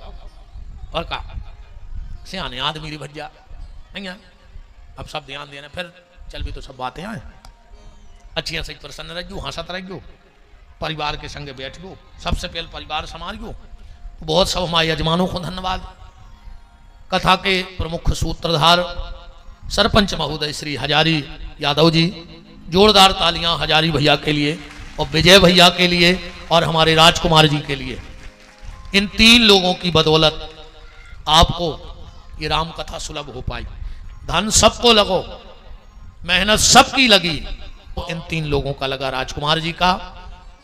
और का सियाने आदमी री भज्जा नहीं। अब सब ध्यान देना, फिर चल भी तो सब बातें आए अच्छी से प्रसन्न रहो, हंसत रहो, परिवार के संगे बैठ गो, सबसे पहले परिवार समाज गो। बहुत सब हमारे यजमानों को धन्यवाद। कथा के प्रमुख सूत्रधार सरपंच महोदय श्री हजारी यादव जी, जोरदार तालियां हजारी भैया के लिए और विजय भैया के लिए और हमारे राजकुमार जी के लिए। इन 3 लोगों की बदौलत आपको ये राम कथा सुलभ हो पाई। धन सबको लगो, मेहनत सबकी लगी, तो इन 3 लोगों का लगा, राजकुमार जी का,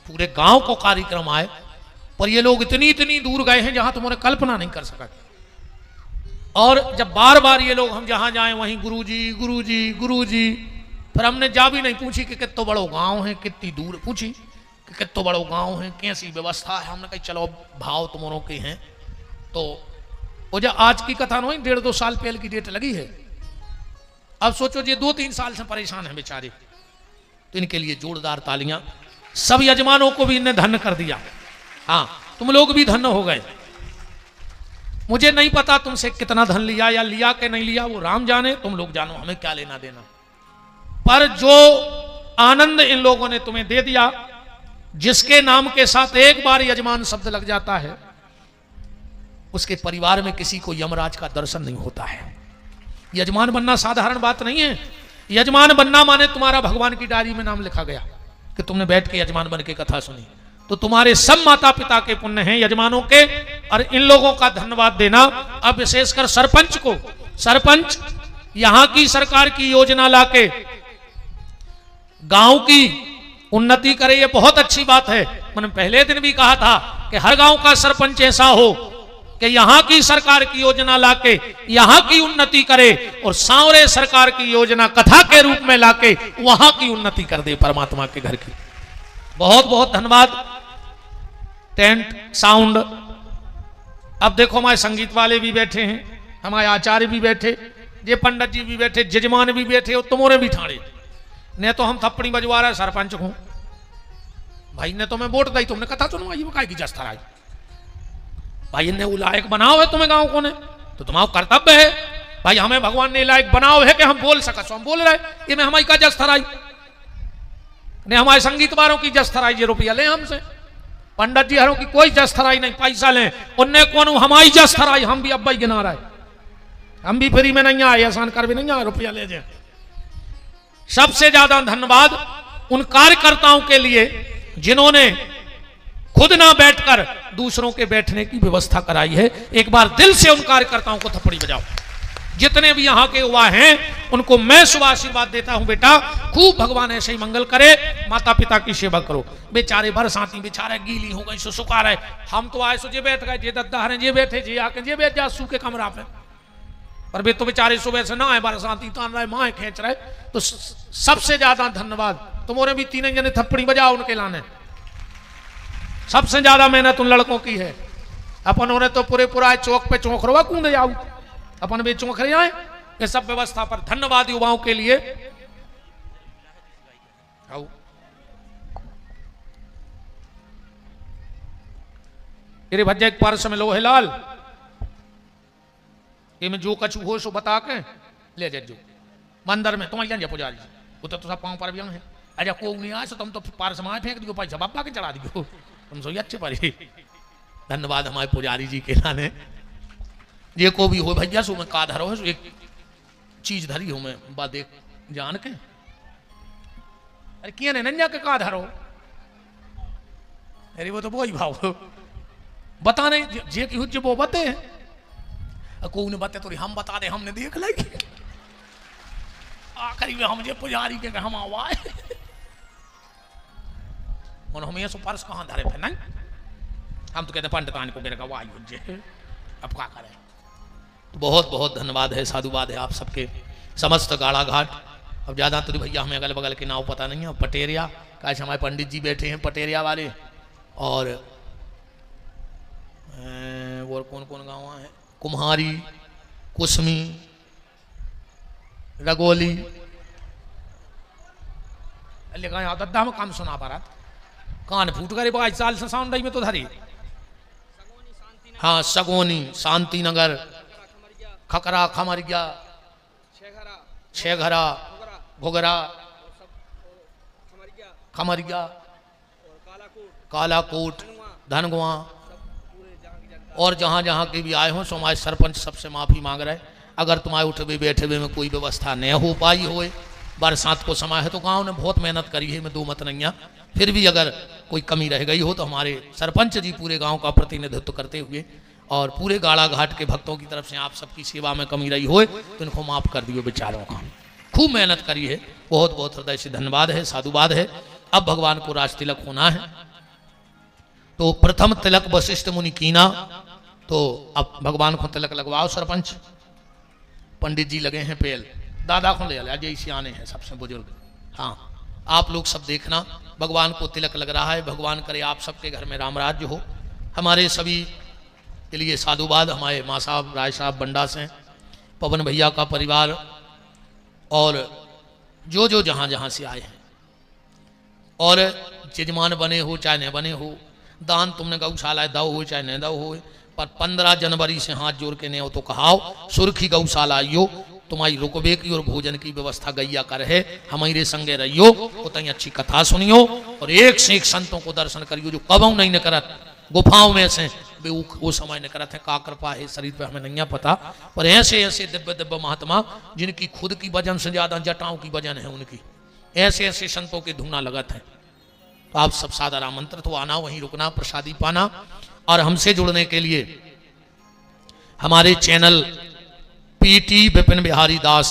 पूरे गांव को कार्यक्रम आए। पर ये लोग इतनी दूर गए हैं जहां तुम्हारे कल्पना नहीं कर सका। और जब बार बार ये लोग हम जहां जाएं वहीं गुरुजी गुरुजी गुरुजी, फिर हमने जा भी नहीं पूछी कि कितना बड़ो गांव है, कितनी दूर, पूछी कि कितना बड़ो गांव है, कैसी व्यवस्था है। हमने कहा चलो भाव तुम्हारों के हैं। तो वो जो आज की कथा नहीं 1.5-2 साल पहले की डेट लगी है। अब सोचो ये 2-3 साल से परेशान है बेचारे, तो इनके लिए जोरदार तालियां। सब यजमानों को भी इन्हें धन्य कर दिया। हाँ, तुम लोग भी धन्य हो गए। मुझे नहीं पता तुमसे कितना धन लिया या लिया कि नहीं लिया, वो राम जाने, तुम लोग जानो, हमें क्या लेना देना। पर जो आनंद इन लोगों ने तुम्हें दे दिया, जिसके नाम के साथ एक बार यजमान शब्द लग जाता है, उसके परिवार में किसी को यमराज का दर्शन नहीं होता है। यजमान बनना साधारण बात नहीं है। यजमान बनना माने तुम्हारा भगवान की डायरी में नाम लिखा गया कि तुमने बैठ के यजमान बन के कथा सुनी। तो तुम्हारे सब माता पिता के पुण्य हैं यजमानों के, और इन लोगों का धन्यवाद देना। अब विशेषकर सरपंच को, सरपंच यहां की सरकार की योजना लाके गांव की उन्नति करे, ये बहुत अच्छी बात है। मैंने पहले दिन भी कहा था कि हर गांव का सरपंच ऐसा हो कि यहां की सरकार की योजना लाके यहां की उन्नति करे, और सांवरे सरकार की योजना कथा के रूप में लाके वहां की उन्नति कर दे परमात्मा के घर की। बहुत बहुत धन्यवाद। टेंट साउंड, अब देखो हमारे संगीत वाले भी बैठे हैं, हमारे आचार्य भी बैठे, ये पंडित जी भी बैठे, जजमान भी बैठे, और तुम्हारे भी ठाणे। ने तो हम थप्पड़ी बजवा रहे सरपंच को, भाई ने तुम्हें वोट दी, तुमने कथा सुनवाई, वो काय की जस्ता आई भाई, ने वो लायक बनाओ है तुम्हें गांव को ने, तो तुम्हारा कर्तव्य है भाई, हमें भगवान ने लायक बनाओ है कि हम बोल सका, सो हम बोल रहे। ये में हमारी का जस्तराई ने, हमारे संगीत वालों की जस्तराई, ये रुपया ले हमसे। पंडित जी हरों की कोई जस्तराई नहीं, पैसा लें उनने कौन हमारी जस्तराई, हम भी अब भाई गिना रहे, हम भी फ्री में नहीं आए, आसान कर भी नहीं आए, रुपया ले जाए। सबसे ज्यादा धन्यवाद उन कार्यकर्ताओं के लिए जिन्होंने खुद ना बैठकर दूसरों के बैठने की व्यवस्था कराई है। एक बार दिल से उन कार्यकर्ताओं को थप्पड़ी बजाओ। जितने भी यहाँ के हुआ हैं उनको मैं शुभ आशीर्वाद देता हूं, बेटा खूब भगवान ऐसे ही मंगल करे, माता पिता की सेवा करो। बेचारे बरसाती बेचारे गीली हो गई, सुखा रहे, हम तो आए सोचे बैठ गए, जे दद्दा जे बैठे, जे आके जे बैठ जा सूखे कमरा पे, पर वे तो बेचारे सुबह से ना आए, बरसाती तान रहे, माए खींच रहे। तो सबसे ज्यादा धन्यवाद, तुम्हारे भी 3 जने थप्पड़ी बजाओ उनके लाने। सबसे ज्यादा मेहनत उन लड़कों की है। अपन उन्हें तो पूरा चौक पे चौक रवा कूद जाऊ, अपन भी चौक रहे आए। ये सब व्यवस्था पर धन्यवाद युवाओं के लिए। भज्जा एक पार्श्व में लोहे लाल कि मैं जो कछु हो सो बता के ले जाओ मंदिर में तुम्हारे जान पुजारी जी वो तो सब पाँव पर भी है। अरे को नहीं आए तो तुम तो पार समाज फेंक दियो पैसा बापा के चढ़ा दियो तुम सो अच्छे पर। धन्यवाद हमारे पुजारी जी के लाने ये को भी हो भैया सो मैं का धरो है एक चीज धरी हूं मैं बा देख जान के। अरे किया ने नंजा के का धरो अरे वो तो वो ही भाव बता नहीं जे की हुज वो बते को ने बते तो हम बता दे हमने देख ली आखिरी में हम जे पुजारी के हम आवाए और हम ये सो पर्स कहां धरे थे नहीं हम तो कहते पंडितान को गिर गवाई हुज्जे अब क्या करें। तो बहुत बहुत धन्यवाद है साधुवाद है आप सबके समस्त गाड़ा घाट। अब ज़्यादा तो भैया हमें अगल बगल के नाव पता नहीं है। पटेरिया कैसे हमारे पंडित जी बैठे हैं पटेरिया वाले और कौन कौन गाँव है कुम्हारी कुसमी रगोली लेकिन यहाँ दद्दा में काम सुना पा रहा कान फूट करे बगा साल से साउंड में तो धरी। हाँ सगोनी शांति नगर खकरा खमरिया छेघरा घुघरा खमरिया कालाकोट धनगुआ और जहाँ जहाँ के भी आए हों सो हमारे सरपंच सबसे माफ़ी मांग रहे। अगर तुम्हारे उठे बैठे हुए में कोई व्यवस्था नहीं हो पाई होए बरसात को समय है तो गांव ने बहुत मेहनत करी है मैं दो मत नहीं फिर भी अगर कोई कमी रह गई हो तो हमारे सरपंच जी पूरे गांव का प्रतिनिधित्व करते हुए और पूरे गाड़ा घाट के भक्तों की तरफ से आप सबकी सेवा में कमी रही हो तो इनको माफ़ कर दियो बेचारों का खूब मेहनत करी है। बहुत बहुत हृदय से धन्यवाद है साधुवाद है। अब भगवान को राज तिलक होना है तो प्रथम तिलक वशिष्ठ मुनि कीना तो अब भगवान को तिलक लगवाओ सरपंच पंडित जी लगे हैं पेल दादा को ले अजय सियाने हैं सबसे बुजुर्ग। हाँ आप लोग सब देखना भगवान को तिलक लग रहा है। भगवान करे आप सबके घर में राम राज्य हो। हमारे सभी के लिए साधुवाद हमारे माँ साहब राय साहब बंडा से पवन भैया का परिवार और जो जहाँ जहाँ से आए हैं और यजमान बने हो चाहे न बने हो दान तुमने गौशाला दो हो चाहे न दो हो पर 15 जनवरी से हाथ जोड़ के नहीं हो तो कहाओ सुरखी गौशाला आइयो तुम्हारी रुकबे की और भोजन की व्यवस्था गैया कर है हमारे संगे रहियो उतनी अच्छी कथा सुनियो और एक से एक संतों को दर्शन करियो जो कबू नहीं न करत गुफाओं में से वो समय न करते का कृपा है शरीर पे हमें नहीं पता पर ऐसे ऐसे दिव्य दिव्य महात्मा जिनकी खुद की वजन से ज्यादा जटाओं की वजन है उनकी ऐसे ऐसे संतों के धुना लगत है। तो आप सब सादर आमंत्रित तो आना वहीं रुकना प्रसादी पाना और हमसे जुड़ने के लिए हमारे चैनल पीटी विपिन बिहारी दास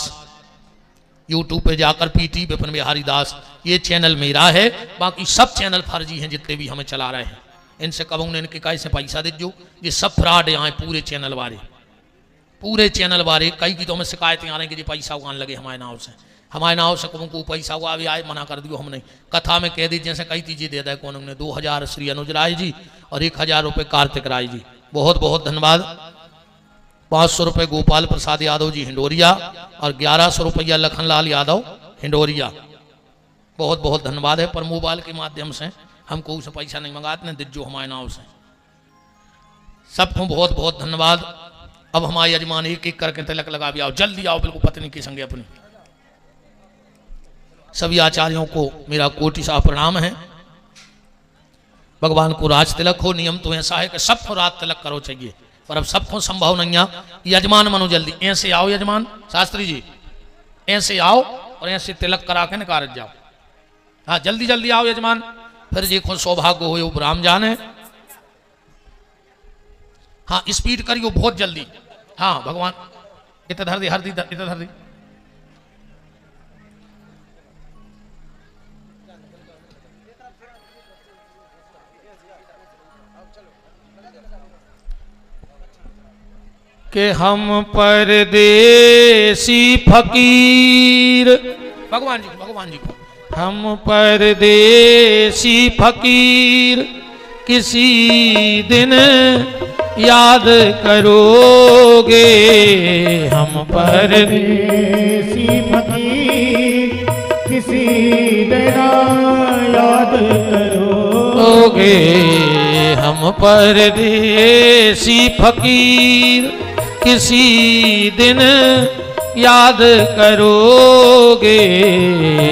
यूट्यूब पे जाकर पीटी विपिन बिहारी दास ये चैनल मेरा है। बाकी सब चैनल फर्जी हैं जितने भी हमें चला रहे हैं इनसे कब उन्हें इनके कैसे पैसा दे जो ये सब फ्रॉड यहाँ पूरे चैनल वाले कई की तो हमें शिकायतें आ रही कि जी पैसा उगान लगे हमारे नाव से कबू को पैसा हुआ अभी आए मना कर दियो हमने कथा में कह दी जैसे कई चीजें दे दे कौन ने 2000 श्री अनुज राय जी और 1000 रुपये कार्तिक राय जी बहुत बहुत धन्यवाद। 500 रुपये गोपाल प्रसाद यादव जी हिंडोरिया और 1100 रुपया लखनलाल यादव हिंडोरिया बहुत बहुत धन्यवाद है। पर मोबाइल के माध्यम से हमको उसे पैसा नहीं मंगाते न दिज्जो हमारे नाव से सबको बहुत बहुत धन्यवाद। अब हमारे यजमान एक एक करके तिलक लगा भी आओ जल्दी आओ बिल्कुल पत्नी के संगे अपनी। सभी आचार्यों को मेरा कोटि सा प्रणाम है। भगवान को राज तिलक हो नियम तो ऐसा है कि सबको रात तिलक करो चाहिए पर अब सबको संभव नहीं है। यजमान मनो जल्दी ऐसे आओ यजमान शास्त्री जी ऐसे आओ और ऐसे तिलक करा के निकाल जाओ। हाँ जल्दी जल्दी आओ यजमान फिर देखो सौभाग्य हो ब्राह्म जाने। हाँ स्पीड करियो बहुत जल्दी। हाँ भगवान इतना धर दी हर दी इतना धर दी कि हम परदेसी फकीर भगवान जी को हम परदेसी फकीर किसी दिन याद करोगे। हम परदेसी फकीर किसी दिन याद करोगे। हम परदेसी फकीर किसी दिन याद करोगे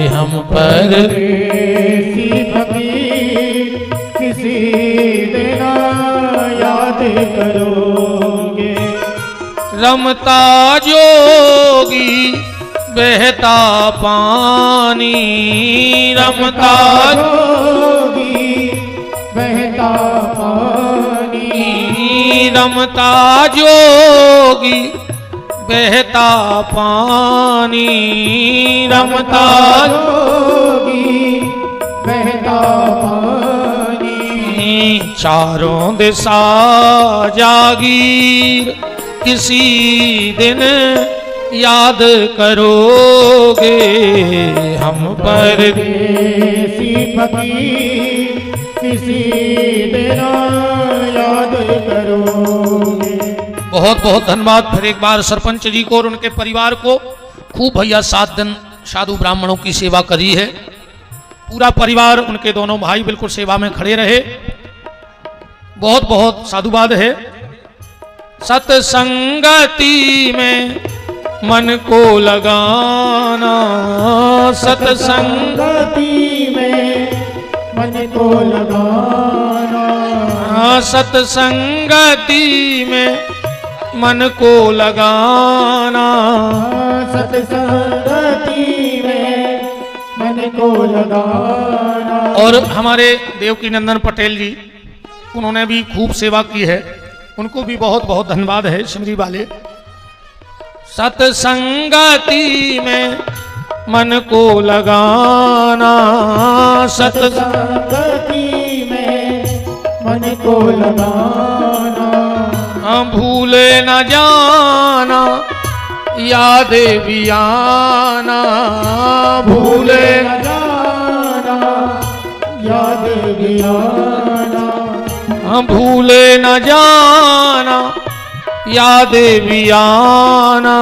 हम पर। परदेसी फकीर किसी दिन याद करोगे। रमता जोगी बहता पानी, रमता जोगी बहता पानी, रमता जोगी बहता पानी, रमता जोगी बहता पानी। चारों दिशा जागीर किसी दिन याद करोगे हम पर। परदेसी फकीर किसी दिन याद करोगे। बहुत बहुत धन्यवाद फिर एक बार सरपंच जी को और उनके परिवार को। खूब भैया 7 दिन साधु ब्राह्मणों की सेवा करी है। पूरा परिवार, उनके दोनों भाई बिल्कुल सेवा में खड़े रहे। बहुत बहुत साधुवाद है। सत्संगति में मन को लगाना, सत्संगति में मन को लगाना, सत्संगति में मन को लगाना, सत्संगति में मन को लगाना। और हमारे देवकी नंदन पटेल जी, उन्होंने भी खूब सेवा की है, उनको भी बहुत बहुत धन्यवाद है सिमरी वाले। सत्संगति में मन को लगाना, सत्संगति में मन को लगाना। भूले न जाना याद भी आना, भूले न जाना याद भी आना। भूले न जाना याद भी आना,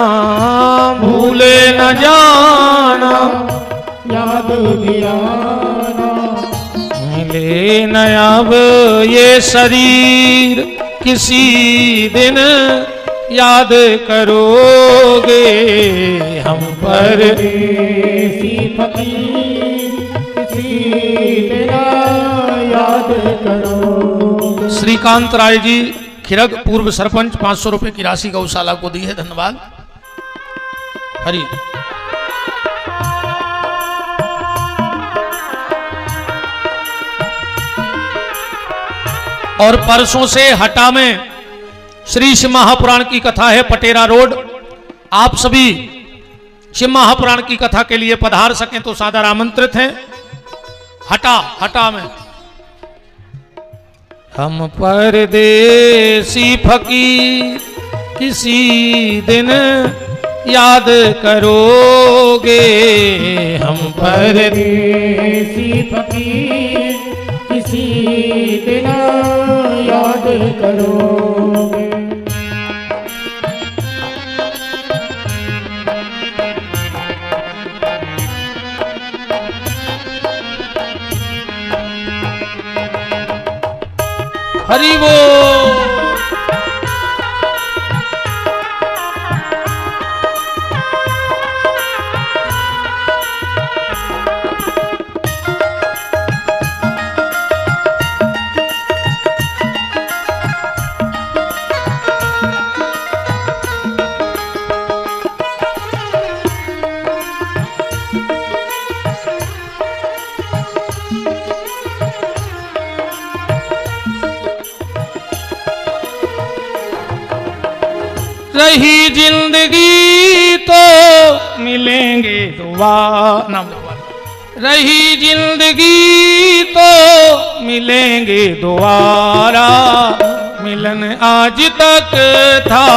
भूले न जाना याद भी आना। मिले न अब ये शरीर किसी दिन याद करोगे हम पर। परदेसी फकीर किसी दिन याद करो। श्रीकांत राय जी खिरग पूर्व सरपंच 500 रुपए की राशि गौशाला को दी है, धन्यवाद। हरि और परसों से हटा में श्री शिव महापुराण की कथा है, पटेरा रोड। आप सभी शिव महापुराण की कथा के लिए पधार सकें तो सादर आमंत्रित हैं। हटा में हम परदेसी फकीर किसी दिन याद करोगे हम पर। परदेसी फकीर किसी दिन याद करोगे। हरि बोल। रही जिंदगी तो मिलेंगे दोबारा, रही जिंदगी तो मिलेंगे दोबारा। मिलन आज तक था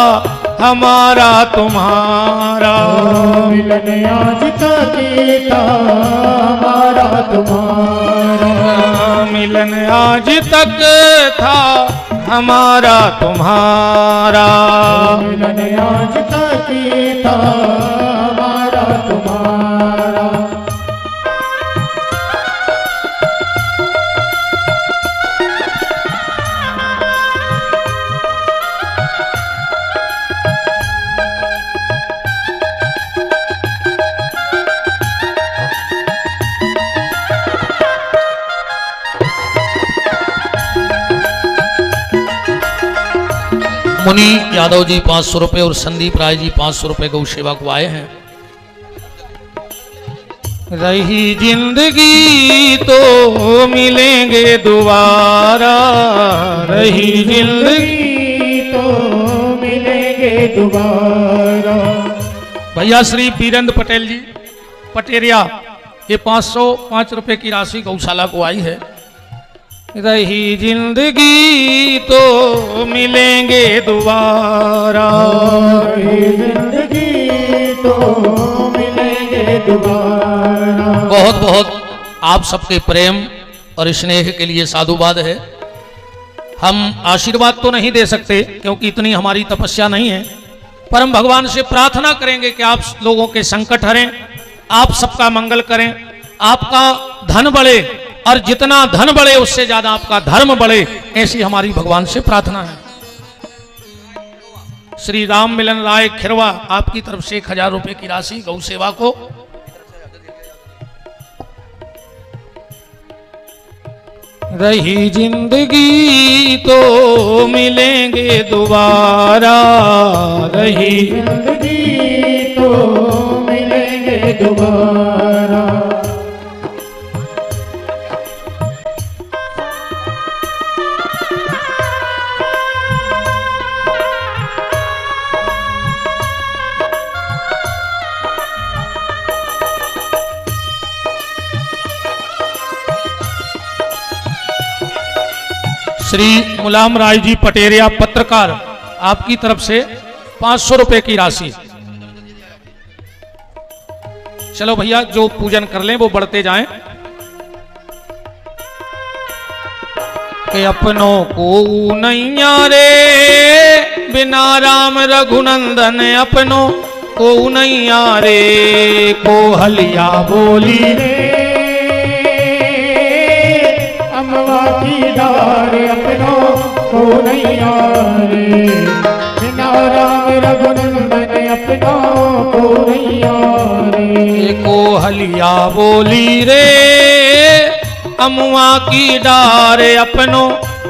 हमारा तुम्हारा, मिलन आज तक था हमारा तुम्हारा। मिलन आज तक था हमारा तुम्हारा। मिलन आज तक था हमारा तुम्हारा। मुनि यादव जी 500 रुपये और संदीप राय जी 500 रुपये गौ सेवा को आए हैं। रही जिंदगी तो मिलेंगे दोबारा, रही जिंदगी तो मिलेंगे दोबारा। भैया श्री वीरेंद्र पटेल जी पटेरिया, ये 505 रुपये की राशि गौशाला को आई है। रही जिंदगी तो मिलेंगे दोबारा, रही जिंदगी तो मिलेंगे दोबारा। बहुत बहुत आप सबके प्रेम और स्नेह के लिए साधुवाद है। हम आशीर्वाद तो नहीं दे सकते क्योंकि इतनी हमारी तपस्या नहीं है, पर हम भगवान से प्रार्थना करेंगे कि आप लोगों के संकट हरें, आप सबका मंगल करें, आपका धन बढ़े और जितना धन बढ़े उससे ज्यादा आपका धर्म बढ़े, ऐसी हमारी भगवान से प्रार्थना है। श्री राम मिलन राय खिरवा, आपकी तरफ से 1000 रुपये की राशि गौ सेवा को। रही जिंदगी तो मिलेंगे दोबारा, रही जिंदगी तो मिलेंगे दोबारा। श्री मुलायम राय जी पटेरिया पत्रकार, आपकी तरफ से 500 रुपए की राशि। चलो भैया जो पूजन कर लें वो बढ़ते जाएं। कि अपनों को नैया रे बिना राम रघुनंदन, अपनों को नैया रे को हलिया बोली रे। अमवा की डार अपनों को नैया रे, बिना राम रघुनंदन अपनों को नैया रे। को हलिया बोली रे अमुआ की डार, अपनों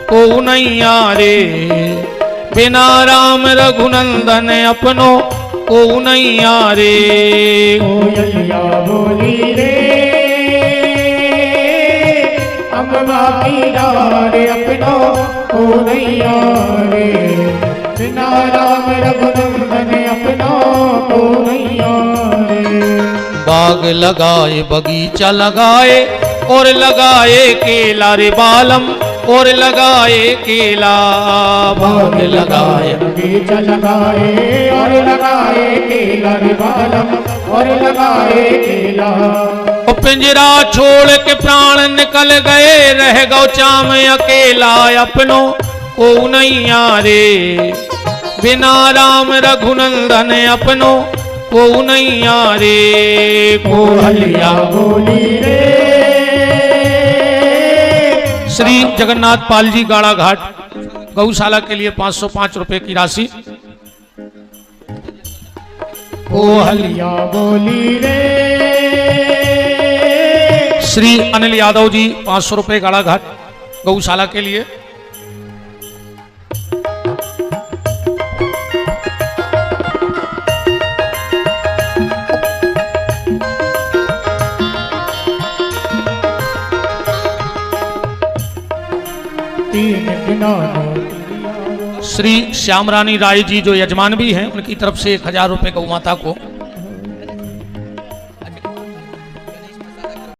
को नैया रे बिना राम रघुनंदन, अपनों को नैया रे। कोयलिया बोली रे अम्मा की डार, अपनों को नैया रे बिना राम रघुनंदन, अपनों को नैया रे। बाग लगाए बगीचा लगाए और लगाए केला रे बालम, और लगाए केला। बाग लगाए बगीचा लगाए और लगाए केला रे बालम, और लगाए केला। पिंजरा छोड़ के प्राण निकल गए, रह गौ चाम अकेला, अपनों को नैया रे बिना राम रघुनंदन, अपनों को नैया रे। को हलिया बोली रे श्री जगन्नाथ पाल जी गाड़ा घाट गौशाला के लिए 505 रुपए की राशि। को हलिया बोली रे श्री अनिल यादव जी 500 रुपए गाड़ा घाट गौशाला के लिए। श्री श्याम रानी राय जी जो यजमान भी हैं, उनकी तरफ से 1000 रुपए गौ माता को।